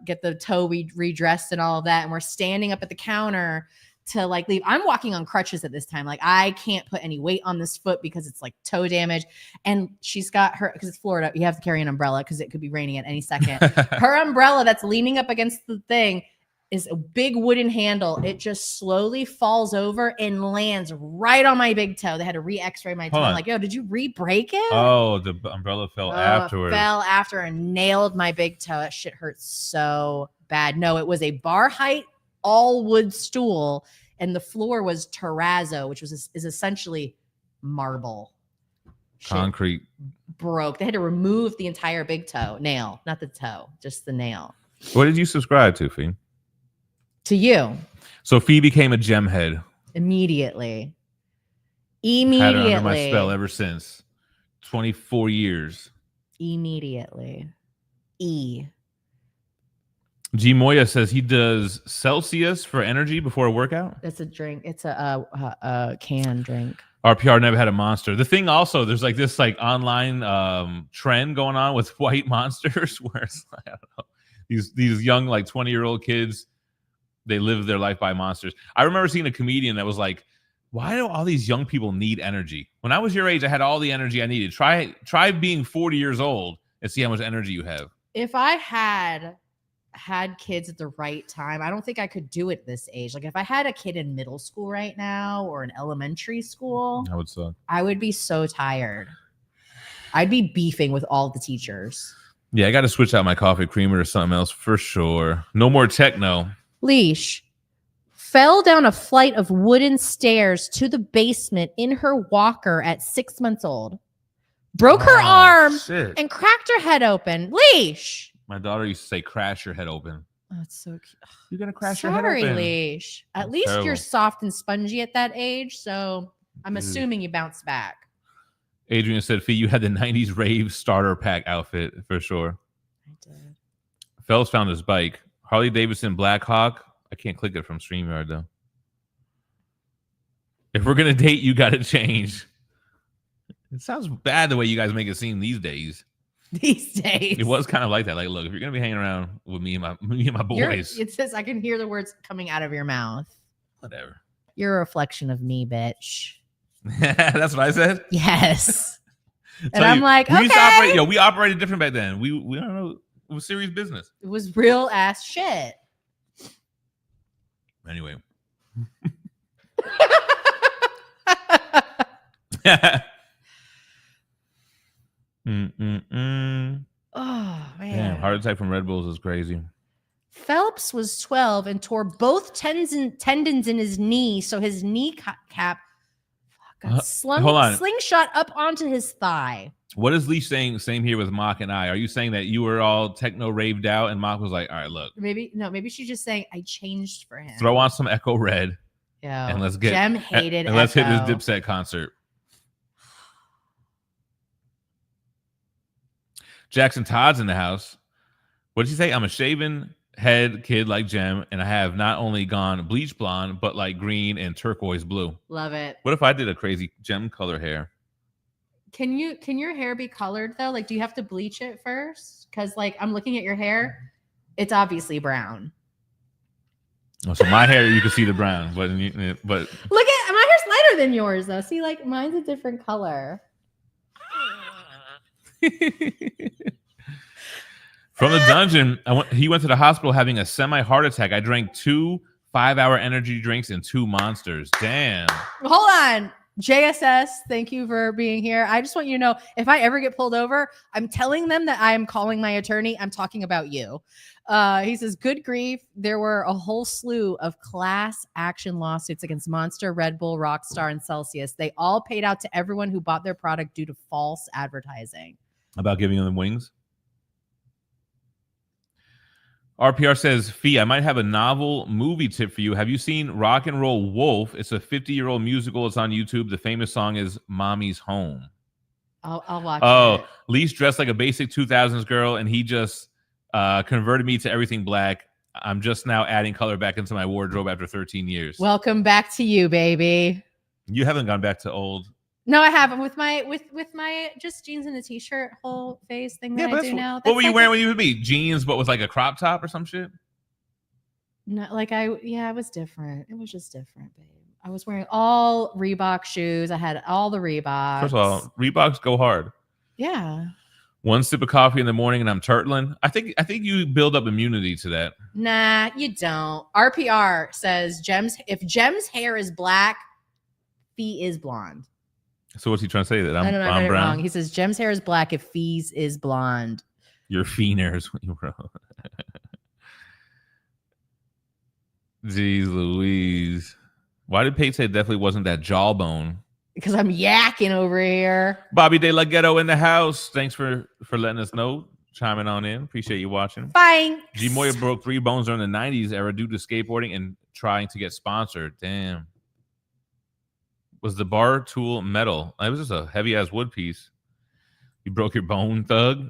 Get the toe redressed and all of that. And we're standing up at the counter to leave. I'm walking on crutches at this time. I can't put any weight on this foot because it's toe damage. And she's got her, because it's Florida, you have to carry an umbrella because it could be raining at any second. Her umbrella that's leaning up against the thing is a big wooden handle. It just slowly falls over and lands right on my big toe. They had to re-x-ray my toe. I'm like, yo, did you re-break it? Oh, the umbrella fell afterwards. Fell after and nailed my big toe. That shit hurts so bad. No, it was a bar height, all wood stool, and the floor was terrazzo, which is essentially marble. Concrete. Shit broke. They had to remove the entire big toe. Nail, not the toe, just the nail. What did you subscribe to, Phie? To you. So Phie became a gem head. Immediately. Had her under my spell ever since. 24 years. Immediately. G Moya says he does Celsius for energy before a workout. It's a drink. It's a canned drink. RPR never had a monster. The thing also, there's this online trend going on with white monsters where it's I don't know, these young 20-year-old kids, they live their life by monsters. I remember seeing a comedian that was like, why do all these young people need energy? When I was your age, I had all the energy I needed. Try being 40 years old and see how much energy you have. If I had kids at the right time, I don't think I could do it this age. If I had a kid in middle school right now or in elementary school, that would suck. I would be so tired. I'd be beefing with all the teachers. Yeah, I got to switch out my coffee creamer to something else for sure. No more techno. Leash fell down a flight of wooden stairs to the basement in her walker at 6 months old. Broke her arm and cracked her head open. Leash. My daughter used to say, crash your head open. Oh, that's so cute. You're going to crash your head open. Sorry, Leash. At least you're soft and spongy at that age, so I'm assuming you bounced back. Adrian said, Phie, you had the 90s rave starter pack outfit for sure. I did. Phelps found his bike. Harley Davidson Black Hawk. I can't click it from StreamYard, though. If we're gonna date, you gotta change. It sounds bad the way you guys make it seem these days. These days. It was kind of like that. Like, look, if you're gonna be hanging around with me and my boys. It says I can hear the words coming out of your mouth. Whatever. You're a reflection of me, bitch. That's what I said? Yes. And I'm like, okay. We operated different back then. We don't know. It was serious business. It was real ass shit. Anyway. Oh, man. Damn, heart attack from Red Bulls is crazy. Phelps was 12 and tore both tendons in his knee, so his kneecap got slingshot up onto his thigh. What is Lee saying? Same here with Mock and I. Are you saying that you were all techno raved out and Mock was like, all right, look. Maybe she's just saying I changed for him. Throw on some Echo Red. Yeah. And let's get Gem hated and let's hit Echo. this Dipset concert. Jackson Todd's in the house. What did you say? I'm a shaven head kid like Gem, and I have not only gone bleach blonde, but like green and turquoise blue. Love it. What if I did a crazy Gem color hair? Can your hair be colored though? Like, do you have to bleach it first? Because like I'm looking at your hair, it's obviously brown. Oh, so my hair, you can see the brown, but look at my hair's lighter than yours though. See, like mine's a different color. From the dungeon, he went to the hospital having a semi-heart attack. I drank 2 5-hour energy drinks and 2 monsters. Damn. Hold on. JSS, thank you for being here. I just want you to know, if I ever get pulled over, I'm telling them that I am calling my attorney. I'm talking about you. He says, good grief. There were a whole slew of class action lawsuits against Monster, Red Bull, Rockstar, and Celsius. They all paid out to everyone who bought their product due to false advertising. About giving them wings? RPR says, Phie, I might have a novel movie tip for you. Have you seen Rock and Roll Wolf? It's a 50-year-old musical. It's on YouTube. The famous song is Mommy's Home. I'll watch it. Lee's dressed like a basic 2000s girl, and he just converted me to everything black. I'm just now adding color back into my wardrobe after 13 years. Welcome back to you, baby. You haven't gone back to old. No, I haven't. With my just jeans and a t-shirt whole face thing that I do now. What were you wearing when you were me? Jeans, but with like a crop top or some shit? No, like it was different. It was just different, babe. I was wearing all Reebok shoes. I had all the Reeboks. First of all, Reeboks go hard. Yeah. 1 sip of coffee in the morning and I'm turtling. I think you build up immunity to that. Nah, you don't. RPR says if Gem's hair is black, Phie is blonde. So what's he trying to say? That I'm brown? Wrong. He says Gem's hair is black if Phie's is blonde. Your Phie is what you wrote. Jeez Louise. Why did Pate say it definitely wasn't that jawbone? Because I'm yakking over here. Bobby De La Ghetto in the house. Thanks for letting us know. Chiming on in. Appreciate you watching. Fine. G Moya broke 3 bones during the 90s era due to skateboarding and trying to get sponsored. Damn. Was the bar tool metal? It was just a heavy ass wood piece. You broke your bone, thug.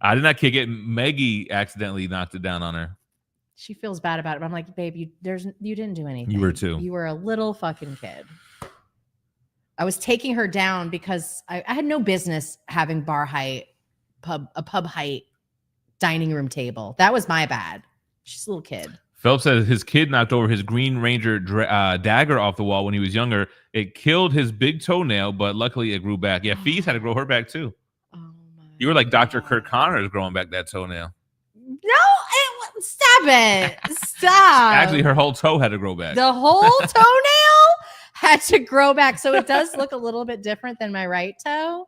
I did not kick it. Maggie accidentally knocked it down on her. She feels bad about it, but I'm like, babe, you didn't do anything. You were too. You were a little fucking kid. I was taking her down because I had no business having pub height dining room table. That was my bad. She's a little kid. Phelps said his kid knocked over his Green Ranger dagger off the wall when he was younger. It killed his big toenail, but luckily it grew back. Yeah, Phie's had to grow her back too. Oh my You were like Dr. Kurt Connors growing back that toenail. No, stop it. Stop. Actually, her whole toe had to grow back. The whole toenail had to grow back. So it does look a little bit different than my right toe,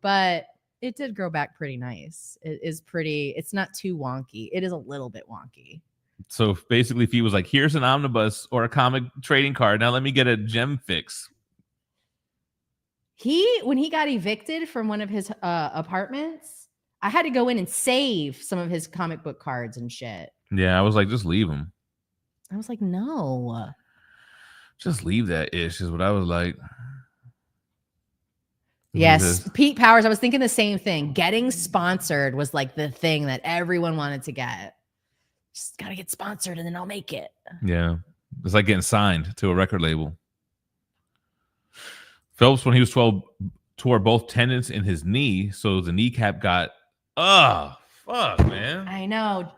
but it did grow back pretty nice. It's not too wonky. It is a little bit wonky. So basically, Phie was like, here's an omnibus or a comic trading card. Now let me get a gem fix. When he got evicted from one of his apartments, I had to go in and save some of his comic book cards and shit. Yeah, I was like, just leave him. I was like, no. Just leave that ish is what I was like. Yes, Pete Powers. I was thinking the same thing. Getting sponsored was like the thing that everyone wanted to get. Just got to get sponsored and then I'll make it. Yeah. It's like getting signed to a record label. Phelps, when he was 12, tore both tendons in his knee, so the kneecap got. Fuck, man. I know.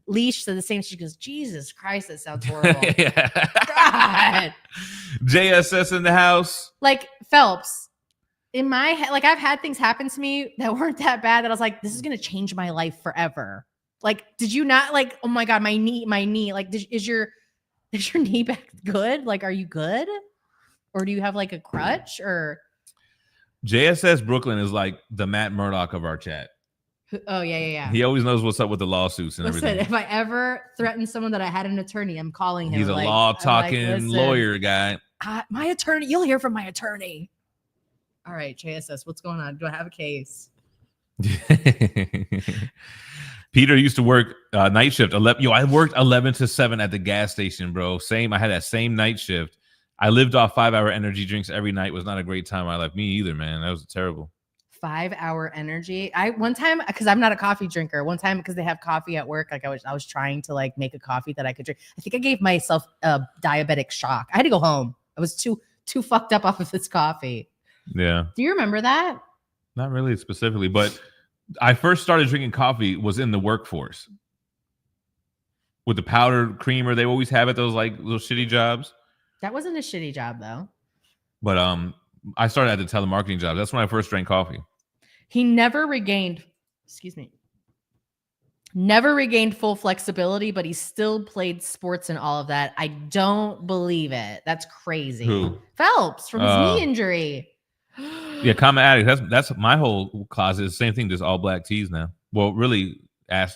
Leash said the same. She goes, Jesus Christ, that sounds horrible. God. JSS in the house. Like Phelps, in my head, like I've had things happen to me that weren't that bad that I was like, this is gonna change my life forever. Like, did you not like? Oh my God, my knee. Like, is your knee back good? Like, are you good? Or do you have like a crutch? Or JSS Brooklyn is like the Matt Murdock of our chat. Oh yeah. He always knows what's up with the lawsuits and everything. If I ever threaten someone that I had an attorney, I'm calling him. He's a law talking lawyer guy. My attorney, you'll hear from my attorney. All right, JSS, what's going on? Do I have a case? Peter used to work night shift. I worked 11 to 7 at the gas station, bro. Same. I had that same night shift. I lived off 5-hour energy drinks every night. It was not a great time in my life. Me either, man. That was terrible. 5-hour energy. One time, because I'm not a coffee drinker. One time, because they have coffee at work, like I was trying to like make a coffee that I could drink. I think I gave myself a diabetic shock. I had to go home. I was too fucked up off of this coffee. Yeah. Do you remember that? Not really specifically, but I first started drinking coffee was in the workforce with the powdered creamer they always have at those like little shitty jobs. That wasn't a shitty job though. But I started at the telemarketing job. That's when I first drank coffee. He never regained full flexibility, but he still played sports and all of that. I don't believe it. That's crazy. Who? Phelps from his knee injury. Yeah, common addict. That's my whole closet. Is the same thing, just all black tees now. Well, really,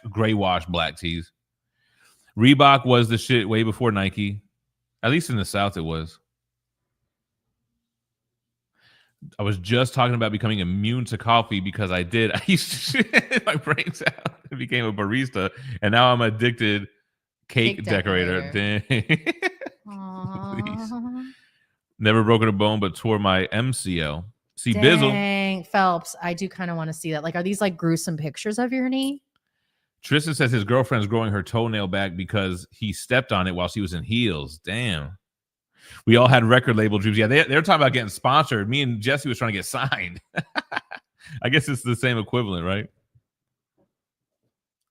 gray wash black tees. Reebok was the shit way before Nike. At least in the South, it was. I was just talking about becoming immune to coffee because I did. I used to shit my brains out and became a barista, and now I'm addicted cake decorator. Dang. Never broken a bone, but tore my MCL. See, Bizzle. Dang, Phelps. I do kind of want to see that. Like, are these like gruesome pictures of your knee? Tristan says his girlfriend's growing her toenail back because he stepped on it while she was in heels. Damn. We all had record label dreams. Yeah, they're talking about getting sponsored. Me and Jesse was trying to get signed. I guess it's the same equivalent, right?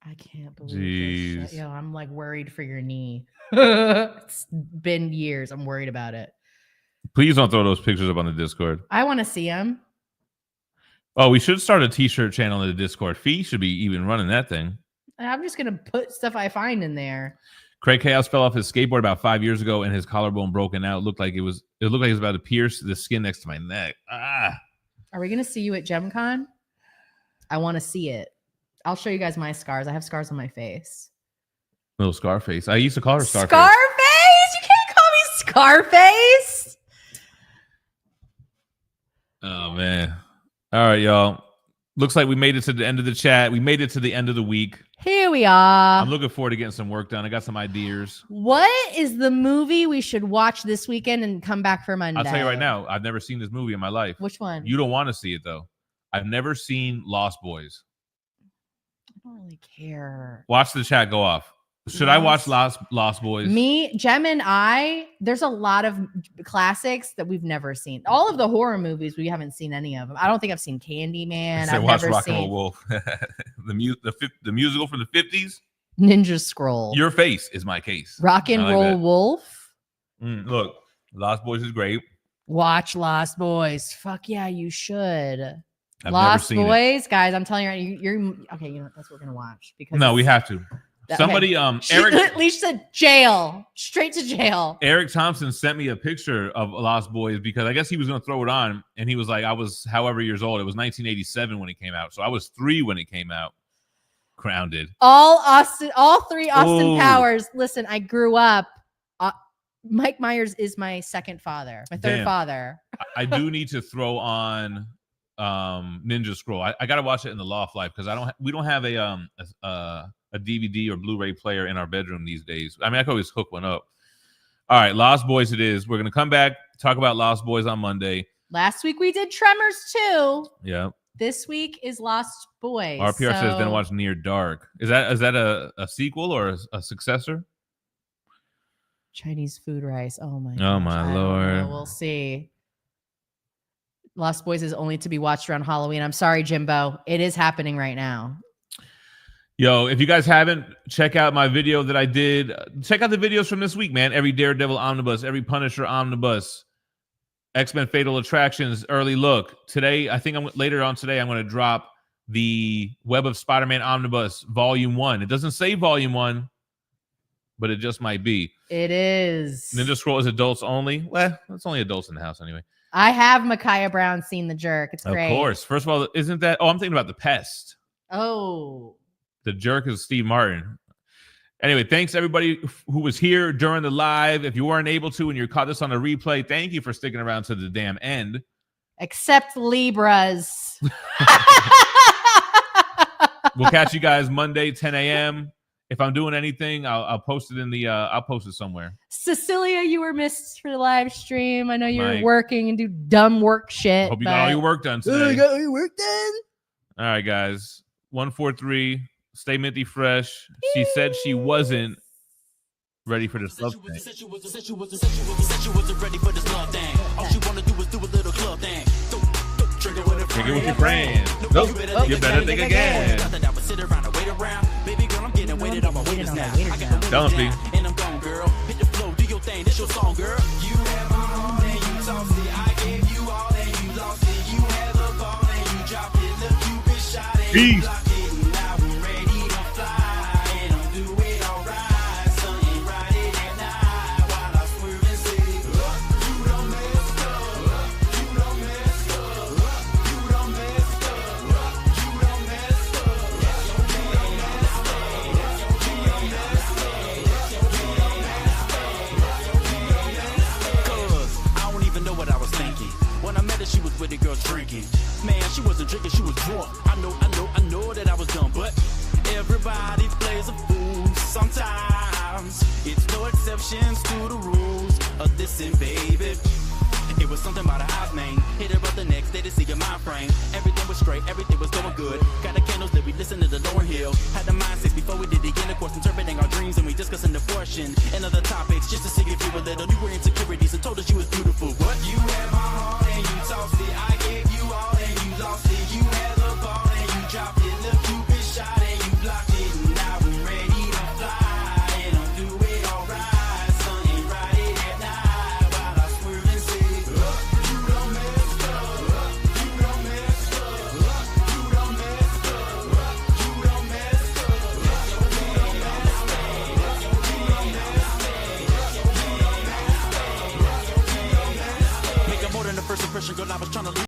I can't believe this shit. Yo, I'm like worried for your knee. It's been years. I'm worried about it. Please don't throw those pictures up on the Discord. I want to see them. Oh, we should start a t-shirt channel in the Discord. Phie should be even running that thing. I'm just going to put stuff I find in there. Craig Chaos fell off his skateboard about 5 years ago and his collarbone broken out. It looked like he was about to pierce the skin next to my neck. Are we going to see you at GemCon? I want to see it. I'll show you guys my scars. I have scars on my face. Little Scarface. I used to call her Scarface. Scarface? You can't call me Scarface. Oh, man. All right, y'all. Looks like we made it to the end of the chat. We made it to the end of the week. Here we are. I'm looking forward to getting some work done. I got some ideas. What is the movie we should watch this weekend and come back for Monday? I'll tell you right now. I've never seen this movie in my life. Which one? You don't want to see it, though. I've never seen Lost Boys. I don't really care. Watch the chat go off. Should I watch Lost Boys? Me, Gem, and I. There's a lot of classics that we've never seen. All of the horror movies, we haven't seen any of them. I don't think I've seen Candyman. I've watched Rock and Roll Wolf, the musical from the 50s. Ninja Scroll. Your face is my case. Rock and Roll Wolf. Look, Lost Boys is great. Watch Lost Boys. Fuck yeah, you should. Lost Boys, guys. I'm telling you, you're okay. You know that's what we're gonna watch because we have to. Somebody, Eric Leash said jail, straight to jail. Eric Thompson sent me a picture of Lost Boys because I guess he was going to throw it on, and he was like, I was however years old. It was 1987 when it came out, so I was 3 when it came out. Grounded. All 3 Austin Powers. Listen, I grew up. Mike Myers is my second father, my third father. I do need to throw on Ninja Scroll. I got to watch it in the loft life because we don't have a DVD or Blu-ray player in our bedroom these days. I mean, I could always hook one up. All right, Lost Boys it is. We're going to come back, talk about Lost Boys on Monday. Last week we did Tremors 2. Yeah. This week is Lost Boys. RPR says then watch Near Dark. Is that a sequel or a successor? Chinese food rice. Oh my. Oh my Lord. We'll see. Lost Boys is only to be watched around Halloween. I'm sorry, Jimbo. It is happening right now. Yo, if you guys haven't, check out my video that I did. Check out the videos from this week, man. Every Daredevil omnibus, every Punisher omnibus, X-Men Fatal Attractions early look. Today, I think later on today, I'm going to drop the Web of Spider-Man omnibus volume 1. It doesn't say volume 1, but it just might be. It is. Ninja Scroll is adults only. Well, it's only adults in the house anyway. I have Micaiah Brown seen The Jerk. It's great. Of course. First of all, isn't that... Oh, I'm thinking about The Pest. Oh. The Jerk is Steve Martin. Anyway, thanks everybody who was here during the live. If you weren't able to and you caught this on a replay, thank you for sticking around to the damn end. Except Libras. We'll catch you guys Monday, 10 a.m. If I'm doing anything, I'll post it in the I'll post it somewhere. Cecilia, you were missed for the live stream. I know you're working and do dumb work shit. Hope you got all your work done today. You got all your work done? All right, guys. 143. Stay minty fresh. She said she wasn't ready for this love thing. Said she wasn't ready for this love thing. All she wanna do is do a little club thing. Drink it with your friends. Nope. You better think again. Baby girl, I'm getting waited on my waiters now. Don't be. And I'm gone, girl. Hit the flow, do your thing. This your song, girl. You have my heart and you saucy. I gave you all and you lost it. You had the ball and you dropped it. The Cupid shot and you blocked it. Now I'm ready to fly and I'm doing alright. Sun ain't riding at night while I swerve and say, you done messed up. You done messed up. You done messed up. You done messed up. When I met her, she was with the girls drinking. Man, she wasn't drinking, she was drunk. I know that I was dumb, but everybody plays a fool sometimes. It's no exceptions to the rules of this, and baby, it was something about her eyes, man. Hit her up the next day to see your mind frame. Everything was straight, everything was going good. Got the candles that we listened to the Lauren Hill. Had the mindsets before we did the intercourse, interpreting our dreams, and we discussing the portion and other topics just to see if you were little. You were insecurities and told us you was beautiful. What? You had my heart and you tossed it. I gave you all and you lost it. You had